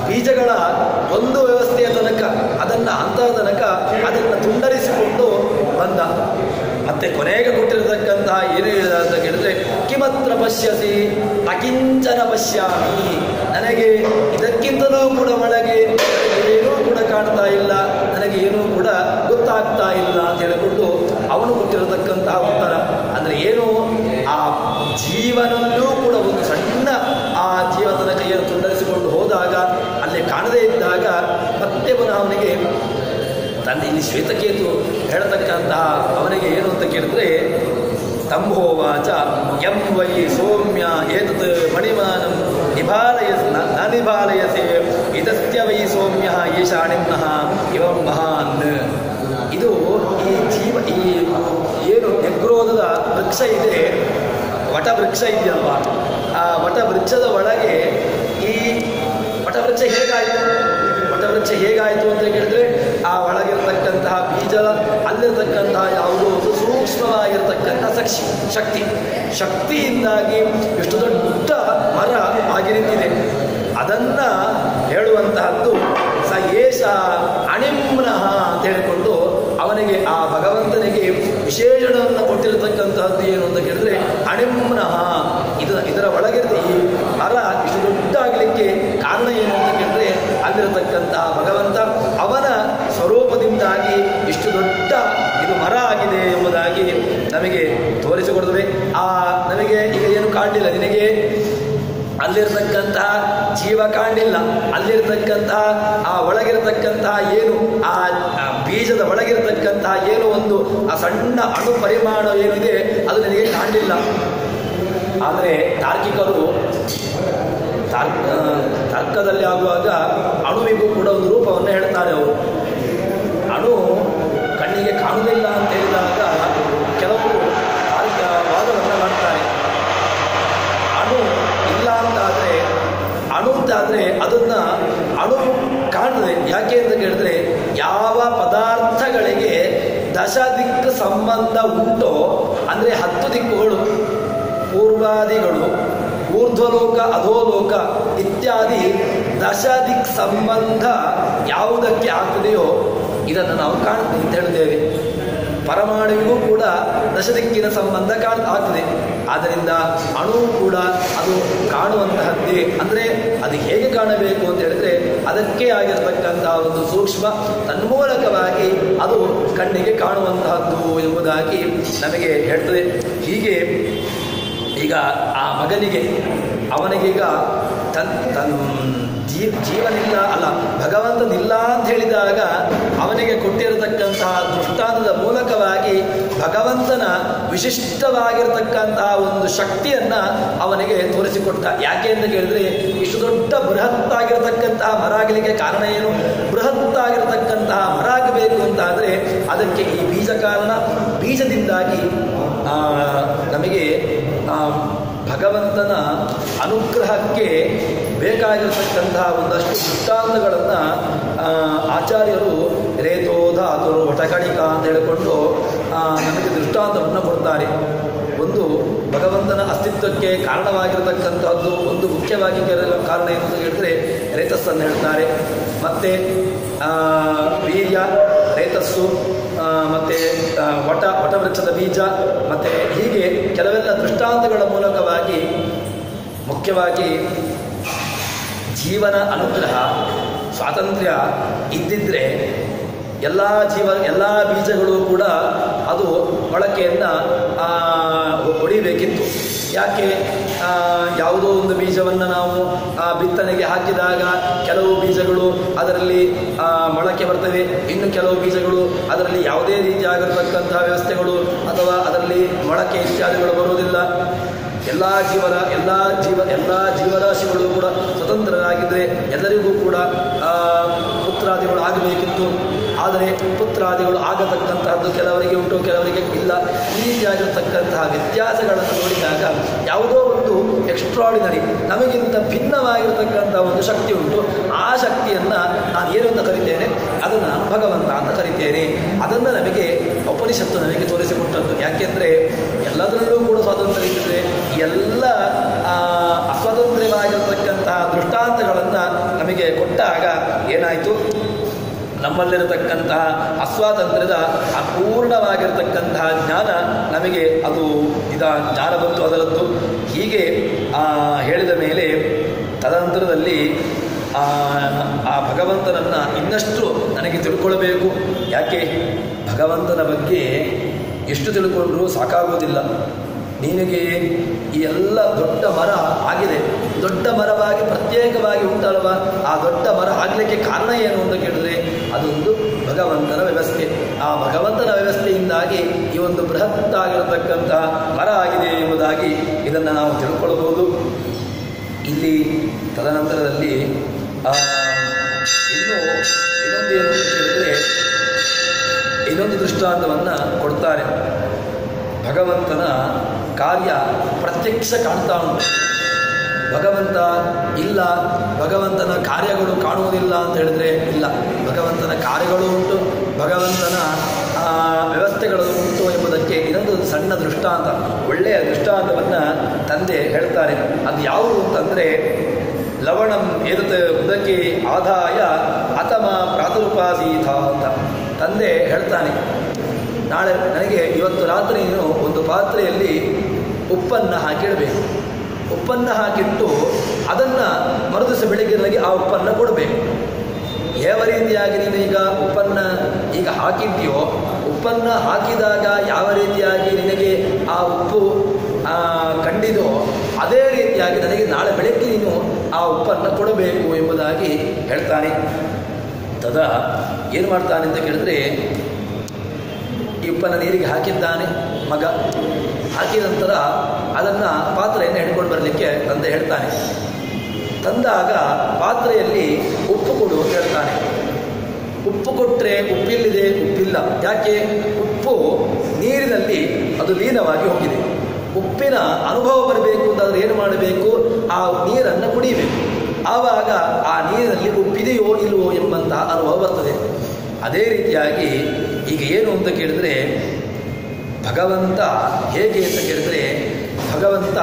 ಬೀಜಗಳ ಒಂದು ವ್ಯವಸ್ಥೆಯ ತನಕ ಅಂತಹ ತನಕ ಅದನ್ನು ತುಂಡರಿಸಿಕೊಂಡು ಬಂದ. ಮತ್ತೆ ಕೊನೆಗೆ ಕೊಟ್ಟಿರತಕ್ಕಂತಹ ಏನು ಹೇಳಿದ ಅಂತ ಕೇಳಿದ್ರೆ ಕಿಮತ್ರ ಪಶ್ಯಸಿ ಅಕಿಂಚನ ಪಶ್ಯಾಮಿ, ನನಗೆ ಇದಕ್ಕಿಂತಲೂ ಕೂಡ ಒಳಗೆ ಏನೂ ಕೂಡ ಕಾಣ್ತಾ ಇಲ್ಲ, ನನಗೆ ಏನೂ ಕೂಡ ಗೊತ್ತಾಗ್ತಾ ಇಲ್ಲ ಅಂತ ಹೇಳಿಕೊಂಡು ಅವನು ಕೊಟ್ಟಿರತಕ್ಕಂತಹ ಉತ್ತರ. ಅಂದರೆ ಏನು, ಆ ಜೀವನಲ್ಲೂ ಕೂಡ ಒಂದು ಸಣ್ಣ ಆ ಜೀವನದ ಕೈಯನ್ನು ತುಂಡರಿಸಿಕೊಂಡು ಹೋದಾಗ ಅಲ್ಲಿ ಕಾಣದೇ ಇದ್ದಾಗ ಮತ್ತೆ ಪುನಃ ಅವನಿಗೆ ತಂದೆ ಇಲ್ಲಿ ಶ್ವೇತಕೇತು ಹೇಳತಕ್ಕಂತಹ ಅವನಿಗೆ ಏನು ಅಂತ ಕೇಳಿದ್ರೆ ತಂಭೋವಾಚ ಯಂ ವೈ ಸೌಮ್ಯ ಏತತ್ ಮಣಿಮಾನಂ ನಿಭಾಲಯಸೆ ಇದಸ್ಯ ವೈ ಸೌಮ್ಯ ಈಶಾಣಿಮ್ನಃ ಇವಂ ಮಹಾನ್. ಇದು ಈ ಏನು ನೆಗ್ರೋಧದ ವೃಕ್ಷ ಇದೆ, ವಟವೃಕ್ಷ ಇದೆಯಲ್ವಾ, ಆ ವಟವೃಕ್ಷದ ಒಳಗೆ ಈ ವಟವೃಕ್ಷ ಹೇಗಾಯಿತು ಅಂತ ಕೇಳಿದ್ರೆ ಆ ಒಳಗಿರತಕ್ಕಂತಹ ಬೀಜ ಅಲ್ಲಿರತಕ್ಕಂತಹ ಯಾವುದೋ ಒಂದು ಸೂಕ್ಷ್ಮವಾಗಿರತಕ್ಕಂಥ ಶಕ್ತಿಯಿಂದಾಗಿ ಎಷ್ಟು ದೊಡ್ಡ ಮರ ಆಗಿ ನಿಂತಿದೆ. ಅದನ್ನ ಹೇಳುವಂತಹದ್ದು ಸ ಏಷ ಅಣಿಮ್ನಃ ಅಂತ ಹೇಳಿಕೊಂಡು ಅವನಿಗೆ ಆ ಭಗವಂತನಿಗೆ ವಿಶೇಷಣವನ್ನು ಕೊಟ್ಟಿರತಕ್ಕಂತಹದ್ದು ಏನು ಅಂತ ಕೇಳಿದ್ರೆ ಅಣಿಮ್ನಃ. ಇದರ ಒಳಗಿರುವ ಈ ಮರ ಇಷ್ಟು ದೊಡ್ಡ ಆಗಲಿಕ್ಕೆ ಕಾರಣ ಏನು ಅಂತ ಕೇಳಿದ್ರೆ ಅಲ್ಲಿರತಕ್ಕಂತಹ ಭಗವಂತ ಅವನ ಸ್ವರೂಪದಿಂದಾಗಿ ಇಷ್ಟು ದೊಡ್ಡ ಇದು ಮರ ಆಗಿದೆ ಎಂಬುದಾಗಿ ನಮಗೆ ತೋರಿಸಿಕೊಡ್ತದೆ. ನಮಗೆ ಈಗ ಏನು ಕಾಣಲಿಲ್ಲ, ನಿನಗೆ ಅಲ್ಲಿರ್ತಕ್ಕಂತಹ ಜೀವ ಕಾಣಲಿಲ್ಲ, ಅಲ್ಲಿರ್ತಕ್ಕಂತಹ ಆ ಒಳಗಿರತಕ್ಕಂತಹ ಏನು ಆ ಬೀಜದ ಒಳಗಿರತಕ್ಕಂತಹ ಏನು ಒಂದು ಆ ಸಣ್ಣ ಅಣು ಪರಿಮಾಣ ಏನಿದೆ ಅದು ನಿನಗೆ ಕಾಣಲಿಲ್ಲ. ಆದರೆ ತಾರ್ಕಿಕರು ತರ್ಕದಲ್ಲಿ ಆಗುವಾಗ ಅಣುವಿಗೂ ಕೂಡ ಒಂದು ರೂಪವನ್ನು ಹೇಳ್ತಾರೆ. ಅವರು ಅಣು ಕಣ್ಣಿಗೆ ಕಾಣುವುದಿಲ್ಲ ಅಂತ ಹೇಳಿದಾಗ ಕೆಲವರು ವಾದವನ್ನು ಮಾಡ್ತಾರೆ. ಅಣು ಇಲ್ಲ ಅಂತಾದರೆ ಅದನ್ನು ಅಣು ಕಾಣುತ್ತದೆ. ಯಾಕೆ ಅಂತ ಕೇಳಿದ್ರೆ ಯಾವ ಪದಾರ್ಥಗಳಿಗೆ ದಶ ದಿಕ್ಕು ಸಂಬಂಧ ಉಂಟೋ ಅಂದರೆ 10 ದಿಕ್ಕುಗಳು, ಪೂರ್ವಾದಿಗಳು, ಊರ್ಧ್ವಲೋಕ, ಅಧೋಲೋಕ ಇತ್ಯಾದಿ ದಶ ದಿಕ್ ಸಂಬಂಧ ಯಾವುದಕ್ಕೆ ಆಗ್ತದೆಯೋ ಇದನ್ನು ನಾವು ಕಾಣ್ತೀವಿ ಅಂತ ಹೇಳಿದ್ದೇವೆ. ಪರಮಾಣುವಿಗೂ ಕೂಡ ದಶದಿಕ್ಕಿನ ಸಂಬಂಧ ಆಗ್ತದೆ. ಆದ್ದರಿಂದ ಅಣು ಕೂಡ ಅದು ಕಾಣುವಂತಹದ್ದೇ. ಅಂದರೆ ಅದು ಹೇಗೆ ಕಾಣಬೇಕು ಅಂತ ಹೇಳಿದ್ರೆ ಅದಕ್ಕೆ ಆಗಿರತಕ್ಕಂತಹ ಒಂದು ಸೂಕ್ಷ್ಮ ತನ್ಮೂಲಕವಾಗಿ ಅದು ಕಣ್ಣಿಗೆ ಕಾಣುವಂತಹದ್ದು ಎಂಬುದಾಗಿ ನಮಗೆ ಹೇಳ್ತದೆ. ಹೀಗೆ ಈಗ ಆ ಮಗನಿಗೆ ಅವನಿಗೀಗ ಜೀವನಿಲ್ಲ ಅಲ್ಲ ಭಗವಂತನಿಲ್ಲ ಅಂತ ಹೇಳಿದಾಗ ಅವನಿಗೆ ಕೊಟ್ಟಿರತಕ್ಕಂತಹ ದೃಷ್ಟಾಂತದ ಮೂಲಕವಾಗಿ ಭಗವಂತನ ವಿಶಿಷ್ಟವಾಗಿರತಕ್ಕಂತಹ ಒಂದು ಶಕ್ತಿಯನ್ನು ಅವನಿಗೆ ತೋರಿಸಿಕೊಟ್ಟ. ಯಾಕೆ ಅಂತ ಕೇಳಿದ್ರೆ ಇಷ್ಟು ದೊಡ್ಡ ಬೃಹತ್ತಾಗಿರತಕ್ಕಂತಹ ಮರ ಆಗಲಿಕ್ಕೆ ಕಾರಣ ಏನು? ಬೃಹತ್ತಾಗಿರತಕ್ಕಂತಹ ಮರ ಆಗಬೇಕು ಅಂತಾದರೆ ಅದಕ್ಕೆ ಈ ಬೀಜ ಕಾರಣ. ಬೀಜದಿಂದಾಗಿ ನಮಗೆ ಭಗವಂತನ ಅನುಗ್ರಹಕ್ಕೆ ಬೇಕಾಗಿರತಕ್ಕಂತಹ ಒಂದಷ್ಟು ದೃಷ್ಟಾಂತಗಳನ್ನು ಆಚಾರ್ಯರು ರೇತೋಧಾತುರು ವಟಕಣಿಕ ಅಂತ ಹೇಳಿಕೊಂಡು ನಮಗೆ ದೃಷ್ಟಾಂತವನ್ನು ಕೊಡ್ತಾರೆ. ಒಂದು ಭಗವಂತನ ಅಸ್ತಿತ್ವಕ್ಕೆ ಕಾರಣವಾಗಿರತಕ್ಕಂಥದ್ದು ಒಂದು ಮುಖ್ಯವಾಗಿ ಕಾರಣ ಏನು ಅಂತ ಹೇಳಿದ್ರೆ ರೇತಸ್ಸನ್ನು ಹೇಳ್ತಾರೆ. ಮತ್ತು ವೀರ್ಯ, ರೇತಸ್ಸು, ಮತ್ತು ವಟವೃಕ್ಷದ ಬೀಜ, ಮತ್ತು ಹೀಗೆ ಕೆಲವೆಲ್ಲ ದೃಷ್ಟಾಂತಗಳ ಮೂಲಕವಾಗಿ ಮುಖ್ಯವಾಗಿ ಜೀವನ ಅನುಗ್ರಹ ಸ್ವಾತಂತ್ರ್ಯ ಇದ್ದಿದ್ದರೆ ಎಲ್ಲ ಬೀಜಗಳು ಕೂಡ ಅದು ಮೊಳಕೆಯನ್ನು ಹೊಡಿಬೇಕಿತ್ತು. ಯಾಕೆ ಯಾವುದೋ ಒಂದು ಬೀಜವನ್ನು ನಾವು ಬಿತ್ತನೆಗೆ ಹಾಕಿದಾಗ ಕೆಲವು ಬೀಜಗಳು ಅದರಲ್ಲಿ ಮೊಳಕೆ ಬರ್ತವೆ, ಇನ್ನು ಕೆಲವು ಬೀಜಗಳು ಅದರಲ್ಲಿ ಯಾವುದೇ ರೀತಿಯಾಗಿರತಕ್ಕಂತಹ ವ್ಯವಸ್ಥೆಗಳು ಅಥವಾ ಅದರಲ್ಲಿ ಮೊಳಕೆ ಇತ್ಯಾದಿಗಳು ಬರುವುದಿಲ್ಲ. ಎಲ್ಲ ಜೀವರಾಶಿಗಳು ಕೂಡ ಸ್ವತಂತ್ರರಾಗಿದ್ದರೆ ಎಲ್ಲರಿಗೂ ಕೂಡ ಪುತ್ರಾದಿಗಳು ಆಗಬೇಕಿತ್ತು. ಆದರೆ ಪುತ್ರಾದಿಗಳು ಆಗತಕ್ಕಂತಹದ್ದು ಕೆಲವರಿಗೆ ಉಂಟು, ಕೆಲವರಿಗೆ ಇಲ್ಲ. ಈ ರೀತಿಯಾಗಿರ್ತಕ್ಕಂತಹ ವ್ಯತ್ಯಾಸಗಳನ್ನು ನೋಡಿದಾಗ ಯಾವುದೋ ಒಂದು ಎಕ್ಸ್ಟ್ರಾಡಿನರಿ ನಮಗಿಂತ ಭಿನ್ನವಾಗಿರ್ತಕ್ಕಂಥ ಒಂದು ಶಕ್ತಿ ಉಂಟು. ಆ ಶಕ್ತಿಯನ್ನು ನಾನು ಏನು ಅಂತ ಕರಿತೇನೆ, ಅದನ್ನು ಭಗವಂತ ಅಂತ ಕರಿತೇನೆ. ಅದನ್ನು ನಮಗೆ ಉಪನಿಷತ್ತು ನಮಗೆ ತೋರಿಸಿಕೊಟ್ಟದ್ದು. ಯಾಕೆಂದರೆ ಎಲ್ಲದರಲ್ಲೂ ಕೂಡ ಸ್ವಾತಂತ್ರ್ಯ ಇದ್ದರೆ ಎಲ್ಲ ಅಸ್ವಾತಂತ್ರ್ಯವಾಗಿರತಕ್ಕಂತಹ ದೃಷ್ಟಾಂತಗಳನ್ನು ನಮಗೆ ಕೊಟ್ಟಾಗ ಏನಾಯಿತು, ನಮ್ಮಲ್ಲಿರತಕ್ಕಂತಹ ಅಸ್ವಾತಂತ್ರ್ಯದ ಅಪೂರ್ಣವಾಗಿರತಕ್ಕಂತಹ ಜ್ಞಾನ ನಮಗೆ ಅದು ಜ್ಞಾನ ಬಂತು ಅದರದ್ದು. ಹೀಗೆ ಹೇಳಿದ ಮೇಲೆ ತದನಂತರದಲ್ಲಿ ಆ ಭಗವಂತನನ್ನು ಇನ್ನಷ್ಟು ನನಗೆ ತಿಳ್ಕೊಳ್ಬೇಕು. ಯಾಕೆ ಭಗವಂತನ ಬಗ್ಗೆ ಎಷ್ಟು ತಿಳ್ಕೊಂಡ್ರೂ ಸಾಕಾಗುವುದಿಲ್ಲ. ನಿನಗೆ ಈ ಎಲ್ಲ ದೊಡ್ಡ ಮರ ಆಗಿದೆ, ದೊಡ್ಡ ಮರವಾಗಿ ಪ್ರತ್ಯೇಕವಾಗಿ ಉಂಟಲ್ವ, ಆ ದೊಡ್ಡ ಮರ ಆಗಲಿಕ್ಕೆ ಕಾರಣ ಏನು ಅಂತ ಕೇಳಿದ್ರೆ ಅದೊಂದು ಭಗವಂತನ ವ್ಯವಸ್ಥೆ. ಆ ಭಗವಂತನ ವ್ಯವಸ್ಥೆಯಿಂದಾಗಿ ಈ ಒಂದು ಬೃಹತ್ತಾಗಿರತಕ್ಕಂತಹ ಮರ ಆಗಿದೆ ಎಂಬುದಾಗಿ ಇದನ್ನು ನಾವು ತಿಳ್ಕೊಳ್ಬೋದು. ಇಲ್ಲಿ ತದನಂತರದಲ್ಲಿ ಇನ್ನೊಂದು ಏನು ಅಂತ ಕೇಳಿದರೆ ಇನ್ನೊಂದು ದೃಷ್ಟಾಂತವನ್ನು ಕೊಡ್ತಾರೆ. ಭಗವಂತನ ಕಾರ್ಯ ಪ್ರತ್ಯಕ್ಷ ಕಾಣ್ತಾ ಉಂಟು. ಭಗವಂತ ಇಲ್ಲ, ಭಗವಂತನ ಕಾರ್ಯಗಳು ಕಾಣುವುದಿಲ್ಲ ಅಂತ ಹೇಳಿದ್ರೆ ಇಲ್ಲ. ಭಗವಂತನ ಕಾರ್ಯಗಳು ಉಂಟು, ಭಗವಂತನ ವ್ಯವಸ್ಥೆಗಳು ಉಂಟು ಎಂಬುದಕ್ಕೆ ಇದೊಂದು ಸಣ್ಣ ದೃಷ್ಟಾಂತ, ಒಳ್ಳೆಯ ದೃಷ್ಟಾಂತವನ್ನು ತಂದೆ ಹೇಳ್ತಾರೆ. ಅದು ಯಾವುದು ಅಂತಂದರೆ ಲವಣಂ ಏತತ್ ಉದಕ್ಕೆ ಆದಾಯ ಅಥಮ ಪ್ರಾತರುಪಾಸೀತ ಅಂತ ತಂದೆ ಹೇಳ್ತಾನೆ. ನಾಳೆ ನನಗೆ ಇವತ್ತು ರಾತ್ರಿ ನೀನು ಒಂದು ಪಾತ್ರೆಯಲ್ಲಿ ಉಪ್ಪನ್ನು ಹಾಕಿಡಬೇಕು. ಉಪ್ಪನ್ನು ಹಾಕಿಟ್ಟು ಅದನ್ನು ಮರುದಿವಸ ಬೆಳಿಗ್ಗೆ ನನಗೆ ಆ ಉಪ್ಪನ್ನು ಕೊಡಬೇಕು. ಯಾವ ರೀತಿಯಾಗಿ ನೀನು ಈಗ ಉಪ್ಪನ್ನು ಈಗ ಹಾಕಿದ್ಯೋ, ಉಪ್ಪನ್ನು ಹಾಕಿದಾಗ ಯಾವ ರೀತಿಯಾಗಿ ನಿನಗೆ ಆ ಉಪ್ಪು ಕಂಡಿದೋ ಅದೇ ರೀತಿಯಾಗಿ ನನಗೆ ನಾಳೆ ಬೆಳಗ್ಗೆ ನೀನು ಆ ಉಪ್ಪನ್ನು ಕೊಡಬೇಕು ಎಂಬುದಾಗಿ ಹೇಳ್ತಾನೆ. ತದಾ ಏನು ಮಾಡ್ತಾನೆ ಅಂತ ಕೇಳಿದ್ರೆ, ಈ ಉಪ್ಪನ್ನು ನೀರಿಗೆ ಹಾಕಿದ್ದಾನೆ ಮಗ. ಹಾಕಿದ ನಂತರ ಅದನ್ನು ಪಾತ್ರೆಯನ್ನು ಹಿಡ್ಕೊಂಡು ಬರಲಿಕ್ಕೆ ತಂದೆ ಹೇಳ್ತಾನೆ. ತಂದಾಗ ಪಾತ್ರೆಯಲ್ಲಿ ಉಪ್ಪು ಕೊಡು ಅಂತ ಹೇಳ್ತಾನೆ. ಉಪ್ಪು ಕೊಟ್ಟರೆ ಉಪ್ಪಿಲ್ಲಿದೆ, ಉಪ್ಪಿಲ್ಲ. ಯಾಕೆ? ಉಪ್ಪು ನೀರಿನಲ್ಲಿ ಅದು ಲೀನವಾಗಿ ಹೋಗಿದೆ. ಉಪ್ಪಿನ ಅನುಭವ ಬರಬೇಕು ಅಂತಾದರೆ ಏನು ಮಾಡಬೇಕು? ಆ ನೀರನ್ನು ಕುಡಿಯಬೇಕು. ಆವಾಗ ಆ ನೀರಿನಲ್ಲಿ ಉಪ್ಪಿದೆಯೋ ಇಲ್ಲವೋ ಎಂಬಂತಹ ಅನುಭವ ಬರ್ತದೆ. ಅದೇ ರೀತಿಯಾಗಿ ಈಗ ಏನು ಅಂತ ಕೇಳಿದರೆ, ಭಗವಂತ ಹೇಗೆ ಅಂತ ಕೇಳಿದರೆ, ಭಗವಂತ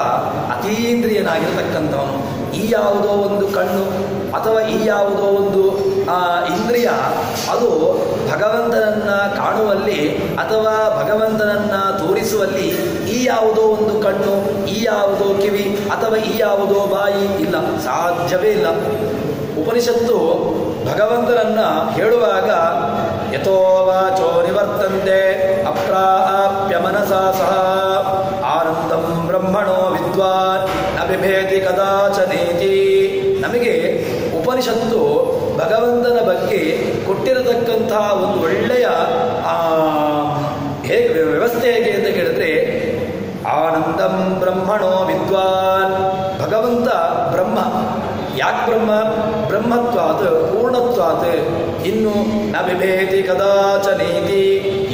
ಅತೀಂದ್ರಿಯನಾಗಿರತಕ್ಕಂಥವನು. ಈ ಯಾವುದೋ ಒಂದು ಕಣ್ಣು ಅಥವಾ ಈ ಯಾವುದೋ ಒಂದು ಇಂದ್ರಿಯ ಅದು ಭಗವಂತನನ್ನು ಕಾಣುವಲ್ಲಿ ಅಥವಾ ಭಗವಂತನನ್ನು ತೋರಿಸುವಲ್ಲಿ ಈ ಯಾವುದೋ ಒಂದು ಕಣ್ಣು, ಈ ಯಾವುದೋ ಕಿವಿ ಅಥವಾ ಈ ಯಾವುದೋ ಬಾಯಿ ಇಲ್ಲ, ಸಾಧ್ಯವೇ ಇಲ್ಲ. ಉಪನಿಷತ್ತು ಭಗವಂತನನ್ನು ಹೇಳುವಾಗ ಯಥೋ ವಾಚೋ ನಿವರ್ತಂತೆ ಅಪ್ರಾಪ್ಯ ಮನಸಾ ಸಹ ಆನಂದಂ ಬ್ರಹ್ಮಣೋ ವಿದ್ವಾನ್ ನ ಬಿಭೇತಿ ಕದಾಚನೇತಿ. ನಮಗೆ ಉಪನಿಷತ್ತು ಭಗವಂತನ ಬಗ್ಗೆ ಕೊಟ್ಟಿರತಕ್ಕಂತಹ ಒಂದು ಒಳ್ಳೆಯ ಹೇಗೆ ವ್ಯವಸ್ಥೆ ಹೇಗೆ ಅಂತ ಕೇಳಿದ್ರೆ, ಆನಂದಂ ಬ್ರಹ್ಮಣೋ ವಿದ್ವಾನ್. ಭಗವಂತ ಬ್ರಹ್ಮ. ಯಾಕೆ ಬ್ರಹ್ಮ? ಬ್ರಹ್ಮತ್ವಾತ್ ಪೂರ್ಣತ್ವಾತ್. ಇನ್ನು ನ ಬಿಭೇತಿ ಕದಾಚನೇತಿ,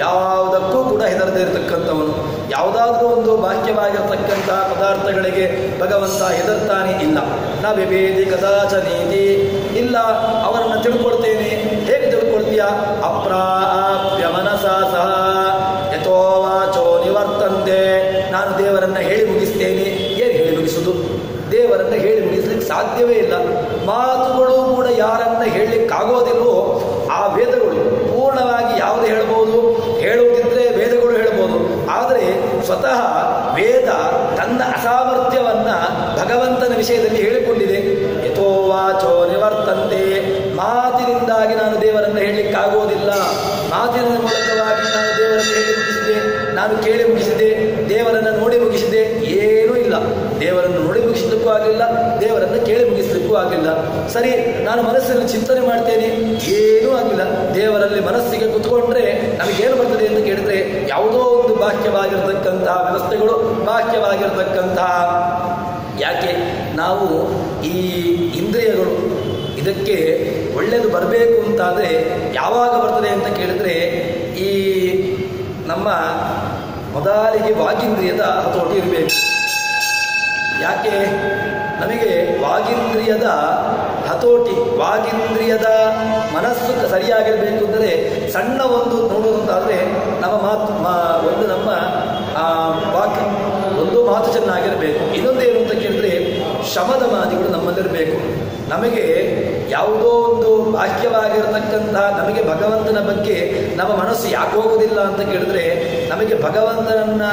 ಯಾವುದಕ್ಕೂ ಕೂಡ ಹೆದರದೇ ಇರತಕ್ಕಂಥವನು. ಯಾವುದಾದ್ರೂ ಒಂದು ಬಾಹ್ಯವಾಗಿರತಕ್ಕಂಥ ಪದಾರ್ಥಗಳಿಗೆ ಭಗವಂತ ಹೆದರ್ತಾನೆ ಇಲ್ಲ. ನ ಬಿಭೇತಿ ಕದಾಚನೇತಿ, ಇಲ್ಲ ಅವರನ್ನು ತಿಳ್ಕೊಳ್ತೇನೆ. ಹೇಗೆ ತಿಳ್ಕೊಳ್ತೀಯ? ಅಪ್ರಾಪ್ಯ ಮನಸಾ ಸಹ ಯಥೋ ವಾಚೋ ನಿವರ್ತಂತೆ. ನಾನು ದೇವರನ್ನು ಹೇಳಿ ಮುಗಿಸ್ತೇನೆ. ಏನು ಹೇಳಿ ಮುಗಿಸುವುದು? ದೇವರನ್ನು ಹೇಳಿ ಮುಗಿಸ್ಲಿಕ್ಕೆ ಸಾಧ್ಯವೇ ಇಲ್ಲ. ಮಾತುಗಳು ಕೂಡ ಯಾರನ್ನ ಹೇಳಲಿಕ್ಕಾಗೋದಿಲ್ವೋ ಆ ವೇದಗಳು ಪೂರ್ಣವಾಗಿ ಯಾವುದು ಹೇಳ್ಬೋದು, ಹೇಳುವುದಿದ್ರೆ ವೇದಗಳು ಹೇಳ್ಬೋದು. ಆದರೆ ಸ್ವತಃ ವೇದ ತನ್ನ ಅಸಾಮರ್ಥ್ಯವನ್ನ ಭಗವಂತನ ವಿಷಯದಲ್ಲಿ ಹೇಳಿಕೊಂಡಿದೆ. ಯಥೋ ವಾಚೋ ನಿವರ್ತಂತೆ, ಮಾತಿನಿಂದಾಗಿ ನಾನು ದೇವರನ್ನು ಹೇಳಲಿಕ್ಕಾಗೋದಿಲ್ಲ, ಮಾತಿನ ಮೂಲಕವಾಗಿ ನಾನು ದೇವರನ್ನು ಹೇಳಿ ಮುಗಿಸಿದೆ, ನಾನು ಕೇಳಿ ಮುಗಿಸಿದೆ, ದೇವರನ್ನು ನೋಡಿ ಮುಗಿಸಿದೆ, ಏನೂ ಇಲ್ಲ. ದೇವರನ್ನು ನೋಡಿ ಮುಗಿಸಲಿಕ್ಕೂ ಆಗಲಿಲ್ಲ, ದೇವರನ್ನು ಕೇಳಿ ಮುಗಿಸಲಿಕ್ಕೂ ಆಗಲಿಲ್ಲ. ಸರಿ, ನಾನು ಮನಸ್ಸಲ್ಲಿ ಚಿಂತನೆ ಮಾಡ್ತೇನೆ, ಏನೂ ಆಗಿಲ್ಲ. ದೇವರಲ್ಲಿ ಮನಸ್ಸಿಗೆ ಕುತ್ಕೊಂಡ್ರೆ ನಮಗೇನು ಬರ್ತದೆ ಅಂತ ಕೇಳಿದ್ರೆ ಯಾವುದೋ ಒಂದು ಬಾಹ್ಯವಾಗಿರ್ತಕ್ಕಂತಹ ವ್ಯವಸ್ಥೆಗಳು, ಬಾಹ್ಯವಾಗಿರ್ತಕ್ಕಂತಹ, ಯಾಕೆ ನಾವು ಈ ಇಂದ್ರಿಯಗಳು ಇದಕ್ಕೆ ಒಳ್ಳೆಯದು ಬರಬೇಕು ಅಂತಾದರೆ ಯಾವಾಗ ಬರ್ತದೆ ಅಂತ ಕೇಳಿದ್ರೆ ಈ ನಮ್ಮ ಮೊದಲಿಗೆ ವಾಗೀಂದ್ರಿಯದ ಹತೋಟಿ ಇರಬೇಕು. ಯಾಕೆ ನಮಗೆ ವಾಗೀಂದ್ರಿಯದ ಹತೋಟಿ, ವಾಗೀಂದ್ರಿಯದ ಮನಸ್ಸು ಸರಿಯಾಗಿರಬೇಕು ಅಂದರೆ ಸಣ್ಣ ಒಂದು ನೋಡುವುದಂತಾದರೆ ನಮ್ಮ ಮಾತು ನಮ್ಮ ವಾಕ್ಯ ಒಂದು ಮಾತು ಚೆನ್ನಾಗಿರಬೇಕು. ಇನ್ನೊಂದೇನು ಅಂತ ಕೇಳಿದ್ರೆ ಶಮದಮಾದಿಗಳು ನಮ್ಮಲ್ಲಿರಬೇಕು. ನಮಗೆ ಯಾವುದೋ ಒಂದು ಬಾಹ್ಯವಾಗಿರತಕ್ಕಂತಹ ನಮಗೆ ಭಗವಂತನ ಬಗ್ಗೆ ನಮ್ಮ ಮನಸ್ಸು ಯಾಕೆ ಹೋಗೋದಿಲ್ಲ ಅಂತ ಕೇಳಿದ್ರೆ, ನಮಗೆ ಭಗವಂತನನ್ನ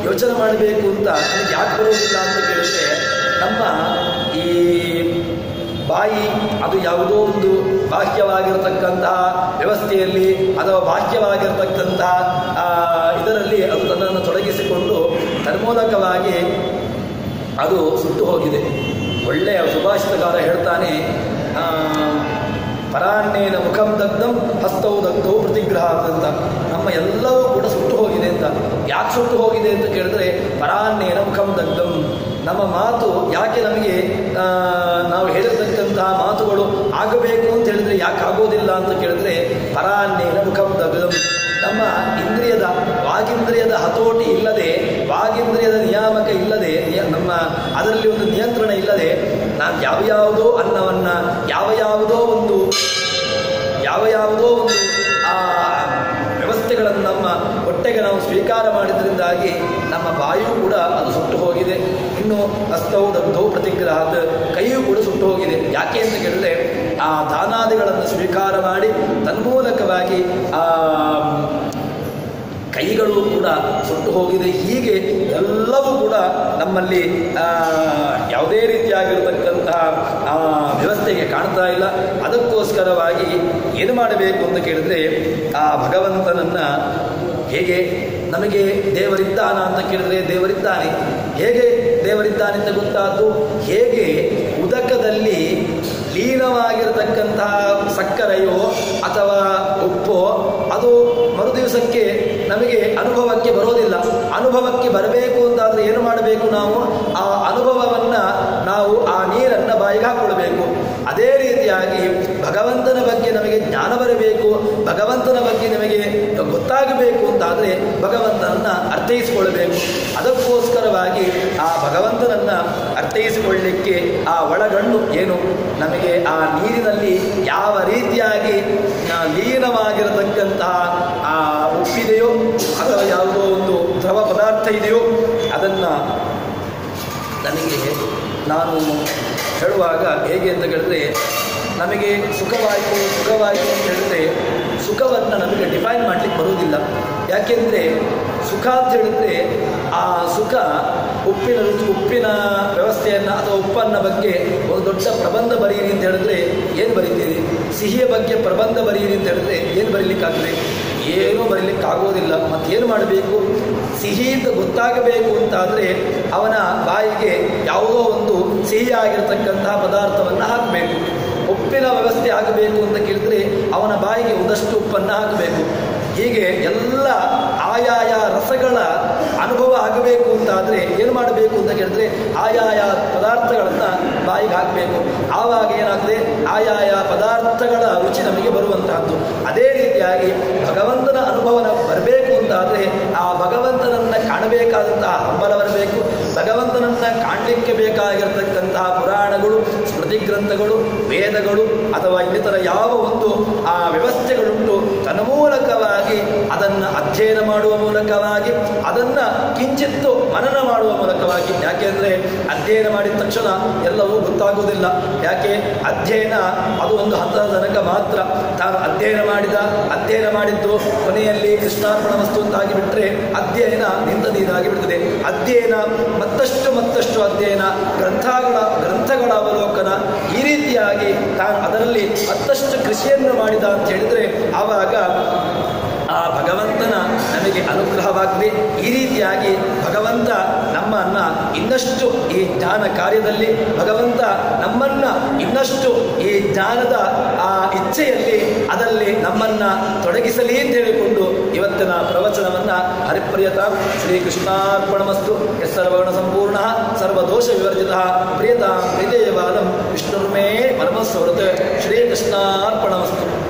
ಯೋಚನೆ ಮಾಡಬೇಕು ಅಂತ ನಮಗೆ ಯಾಕೆ ಬರೋದಿಲ್ಲ ಅಂತ ಕೇಳಿದ್ರೆ, ನಮ್ಮ ಈ ಬಾಯಿ ಅದು ಯಾವುದೋ ಒಂದು ಬಾಹ್ಯವಾಗಿರತಕ್ಕಂತಹ ವ್ಯವಸ್ಥೆಯಲ್ಲಿ ಅಥವಾ ಬಾಹ್ಯವಾಗಿರತಕ್ಕಂತಹ ಇದರಲ್ಲಿ ಅದು ತನ್ನನ್ನು ತೊಡಗಿಸಿಕೊಂಡು ತನ್ಮೂಲಕವಾಗಿ ಅದು ಸುಟ್ಟು ಹೋಗಿದೆ. ಒಳ್ಳೆಯ ಸುಭಾಷಿತಗಾರ ಹೇಳ್ತಾನೆ, ಪರಾನ್ನೇನ ಮುಖಂ ದಗ್ಧಂ ಹಸ್ತೌ ದಗ್ಧೌ ಪ್ರತಿಗ್ರಹ ಅಂತ. ನಮ್ಮ ಎಲ್ಲವೂ ಕೂಡ ಸುಟ್ಟು ಹೋಗಿದೆ ಅಂತ. ಯಾಕೆ ಸುಟ್ಟು ಹೋಗಿದೆ ಅಂತ ಕೇಳಿದ್ರೆ ಪರಾನ್ನೇನ ಮುಖಂ ದಗ್ಧಂ, ನಮ್ಮ ಮಾತು ಯಾಕೆ ನಮಗೆ ನಾವು ಹೇಳಿರ್ತಕ್ಕಂತಹ ಮಾತುಗಳು ಆಗಬೇಕು ಅಂತ ಹೇಳಿದ್ರೆ ಯಾಕೆ ಆಗೋದಿಲ್ಲ ಅಂತ ಕೇಳಿದ್ರೆ ಪರಾನ್ನೇನ ಮುಖಂ ದಗ್ಧಂ, ನಮ್ಮ ಇಂದ್ರಿಯದ ವಾಗೀಂದ್ರಿಯದ ಹತೋಟಿ ಇಲ್ಲದೆ, ವಾಗೀಂದ್ರಿಯದ ನಿಯಾಮಕ ಇಲ್ಲದೆ, ನಮ್ಮ ಅದರಲ್ಲಿ ಒಂದು ನಿಯಂತ್ರಣ ಇಲ್ಲದೆ ನಾವು ಯಾವುದೋ ಅನ್ನವನ್ನ ಯಾವುದೋ ಒಂದು ವ್ಯವಸ್ಥೆಗಳನ್ನು ನಮ್ಮ ಹೊಟ್ಟೆಗೆ ನಾವು ಸ್ವೀಕಾರ ಮಾಡಿದ್ರಿಂದಾಗಿ ನಮ್ಮ ಬಾಯಿಯೂ ಕೂಡ ಅದು ಸುಟ್ಟು ಹೋಗಿದೆ. ಇನ್ನು ಹಸ್ತೌ ದಗ್ಧೌ ಪ್ರತಿಗ್ರಹ, ಕೈಯೂ ಕೂಡ ಸುಟ್ಟು ಹೋಗಿದೆ. ಯಾಕೆ ಅಂತ ಕೇಳಿದ್ರೆ ಆ ದಾನಾದಿಗಳನ್ನು ಸ್ವೀಕಾರ ಮಾಡಿ ತನ್ಮೂಲಕವಾಗಿ ಕೈಗಳು ಕೂಡ ಸುಟ್ಟು ಹೋಗಿದೆ. ಹೀಗೆ ಎಲ್ಲವೂ ಕೂಡ ನಮ್ಮಲ್ಲಿ ಯಾವುದೇ ರೀತಿಯಾಗಿರತಕ್ಕಂತಹ ವ್ಯವಸ್ಥೆಗೆ ಕಾಣ್ತಾ ಇಲ್ಲ. ಅದಕ್ಕೋಸ್ಕರವಾಗಿ ಏನು ಮಾಡಬೇಕು ಅಂತ ಕೇಳಿದ್ರೆ ಆ ಭಗವಂತನನ್ನ ಹೇಗೆ ನಮಗೆ ದೇವರಿದ್ದಾನ ಅಂತ ಕೇಳಿದ್ರೆ ದೇವರಿದ್ದಾನೆ. ಹೇಗೆ ದೇವರಿದ್ದಾನೆ ಅಂತ ಗೊತ್ತಾದ್ದು, ಹೇಗೆ ಉದಕದಲ್ಲಿ ಲೀನವಾಗಿರತಕ್ಕಂತಹ ಸಕ್ಕರೆಯೋ ಅಥವಾ ಉಪ್ಪೋ ಅದು ಮರುದಿವಸಕ್ಕೆ ನಮಗೆ ಅನುಭವಕ್ಕೆ ಬರೋದಿಲ್ಲ. ಅನುಭವಕ್ಕೆ ಬರಬೇಕು ಅಂತಾದರೆ ಏನು ಮಾಡಬೇಕು, ನಾವು ಆ ಅನುಭವವನ್ನು ನಾವು ಆ ನೀರನ್ನು ಬಾಯಿಗೆ ಹಾಕ್ಕೊಳ್ಬೇಕು. ಅದೇ ರೀತಿಯಾಗಿ ಭಗವಂತನ ಬಗ್ಗೆ ನಮಗೆ ಜ್ಞಾನ ಬರಬೇಕು, ಭಗವಂತನ ಬಗ್ಗೆ ನಮಗೆ ಗೊತ್ತಾಗಬೇಕು ಅಂತಾದರೆ ಭಗವಂತನನ್ನು ಅರ್ಥೈಸಿಕೊಳ್ಳಬೇಕು. ಅದಕ್ಕೋಸ್ಕರವಾಗಿ ಆ ಭಗವಂತನನ್ನು ಅರ್ಥೈಸಿಕೊಳ್ಳಲಿಕ್ಕೆ ಆ ಒಳಗಣ್ಣು ಏನು, ನಮಗೆ ಆ ನೀರಿನಲ್ಲಿ ಯಾವ ರೀತಿಯಾಗಿ ಲೀನವಾಗಿರತಕ್ಕಂತಹ ಆ ಉಪ್ಪಿದೆಯೋ ಅಥವಾ ಯಾವುದೋ ಒಂದು ದ್ರವ ಪದಾರ್ಥ ಇದೆಯೋ ಅದನ್ನು ನನಗೆ ನಾನು ಹೇಳುವಾಗ ಹೇಗೆ ಅಂತ ಕೇಳಿದ್ರೆ, ನಮಗೆ ಸುಖವಾಯಿತು ಅಂತ ಹೇಳಿದ್ರೆ ಸುಖವನ್ನು ನಮಗೆ ಡಿಫೈನ್ ಮಾಡಲಿಕ್ಕೆ ಬರುವುದಿಲ್ಲ. ಯಾಕೆಂದರೆ ಸುಖ ಅಂತ ಹೇಳಿದ್ರೆ ಆ ಸುಖ ಉಪ್ಪಿನ ರುಚಿ, ಉಪ್ಪಿನ ವ್ಯವಸ್ಥೆಯನ್ನು ಅಥವಾ ಉಪ್ಪನ್ನ ಬಗ್ಗೆ ಒಂದು ದೊಡ್ಡ ಪ್ರಬಂಧ ಬರೆಯಿರಿ ಅಂತ ಹೇಳಿದ್ರೆ ಏನು ಬರೀತೀರಿ? ಸಿಹಿಯ ಬಗ್ಗೆ ಪ್ರಬಂಧ ಬರೆಯಿರಿ ಅಂತ ಹೇಳಿದ್ರೆ ಏನು ಬರೀಲಿಕ್ಕಾಗ್ತದೆ? ಏನೂ ಬರೀಲಿಕ್ಕಾಗೋದಿಲ್ಲ. ಮತ್ತೇನು ಮಾಡಬೇಕು? ಸಿಹಿ ಅಂತ ಗೊತ್ತಾಗಬೇಕು ಅಂತಾದರೆ ಅವನ ಬಾಯಿಗೆ ಯಾವುದೋ ಒಂದು ಸಿಹಿಯಾಗಿರ್ತಕ್ಕಂತಹ ಪದಾರ್ಥವನ್ನು ಹಾಕಬೇಕು. ಉಪ್ಪಿನ ವ್ಯವಸ್ಥೆ ಆಗಬೇಕು ಅಂತ ಕೇಳಿದ್ರೆ ಅವನ ಬಾಯಿಗೆ ಒಂದಷ್ಟು ಉಪ್ಪನ್ನು ಹಾಕಬೇಕು. ಹೀಗೆ ಎಲ್ಲ ಆಯಾಯ ರಸಗಳ ಅನುಭವ ಆಗಬೇಕು ಅಂತಾದರೆ ಏನು ಮಾಡಬೇಕು ಅಂತ ಕೇಳಿದ್ರೆ ಆಯಾಯ ಪದಾರ್ಥಗಳನ್ನು ಬಾಯಿಗೆ ಹಾಕಬೇಕು. ಆವಾಗ ಏನಾಗ್ತದೆ, ಆಯಾಯ ಪದಾರ್ಥಗಳ ರುಚಿ ನಮಗೆ ಬರುವಂತಹದ್ದು. ಅದೇ ರೀತಿಯಾಗಿ ಭಗವಂತನ ಅನುಭವ ಬರಬೇಕು ಅಂತಾದರೆ ಆ ಭಗವಂತನನ್ನು ಕಾಣಬೇಕಾದಂತಹ ಹಂಬಲ ಬರಬೇಕು. ಭಗವಂತನನ್ನು ಕಾಣಲಿಕ್ಕೆ ಬೇಕಾಗಿರತಕ್ಕಂತಹ ಪುರಾಣಗಳು, ಸ್ಮೃತಿ ಸ್ಮೃತಿ ಗ್ರಂಥಗಳು, ವೇದಗಳು ಅಥವಾ ಇನ್ನಿತರ ಯಾವ ಒಂದು ಆ ವ್ಯವಸ್ಥೆಗಳುಂಟು ತನ್ಮೂಲಕವಾಗಿ ಅದನ್ನು ಅಧ್ಯಯನ ಮಾಡುವ ಮೂಲಕವಾಗಿ ಅದನ್ನು ಕಿಂಚಿತ್ತು ಮನನ ಮಾಡುವ ಮೂಲಕವಾಗಿ. ಯಾಕೆಂದರೆ ಅಧ್ಯಯನ ಮಾಡಿದ ತಕ್ಷಣ ಎಲ್ಲವೂ ಗೊತ್ತಾಗುವುದಿಲ್ಲ. ಯಾಕೆ? ಅಧ್ಯಯನ ಅದು ಒಂದು ಹಂತದ ತನಕ ಮಾತ್ರ. ತಾನು ಅಧ್ಯಯನ ಮಾಡಿದ್ದು ಕೊನೆಯಲ್ಲಿ ಕೃಷ್ಣಾರ್ಪಣ ವಸ್ತು ಅಂತಾಗಿ ಬಿಟ್ಟರೆ ಅಧ್ಯಯನ ನಿಂತದೀನಾಗಿ ಬಿಡ್ತದೆ. ಅಧ್ಯಯನ ಮತ್ತಷ್ಟು ಅಧ್ಯಯನ, ಗ್ರಂಥಗಳ ಅವಲೋಕನ, ಈ ರೀತಿಯಾಗಿ ತಾನು ಅದರಲ್ಲಿ ಮತ್ತಷ್ಟು ಕೃಷಿಯನ್ನು ಮಾಡಿದ ಅಂತ ಹೇಳಿದರೆ ಆವಾಗ ಆ ಭಗವಂತನ ನಮಗೆ ಅನುಗ್ರಹವಾಗಲಿ. ಈ ರೀತಿಯಾಗಿ ಭಗವಂತ ನಮ್ಮನ್ನು ಇನ್ನಷ್ಟು ಈ ಜ್ಞಾನ ಕಾರ್ಯದಲ್ಲಿ, ಭಗವಂತ ನಮ್ಮನ್ನು ಇನ್ನಷ್ಟು ಈ ಜ್ಞಾನದ ಆ ಇಚ್ಛೆಯಲ್ಲಿ ಅದರಲ್ಲಿ ನಮ್ಮನ್ನು ತೊಡಗಿಸಲಿ ಅಂತ ಹೇಳಿಕೊಂಡು ಇವತ್ತಿನ ಪ್ರವಚನವನ್ನು ಹರಿಪ್ರಿಯತ ಶ್ರೀಕೃಷ್ಣಾರ್ಪಣಮಸ್ತು. ಸರ್ವಗುಣ ಸಂಪೂರ್ಣ ಸರ್ವದೋಷ ವಿವರ್ಜಿತ ಪ್ರಿಯತಾಂ ಪ್ರಿಯೇಯವಾದಂ ವಿಷ್ಣುರ್ಮೇ ಪರಮಸ್ವರತ್ ಶ್ರೀಕೃಷ್ಣಾರ್ಪಣಮಸ್ತು.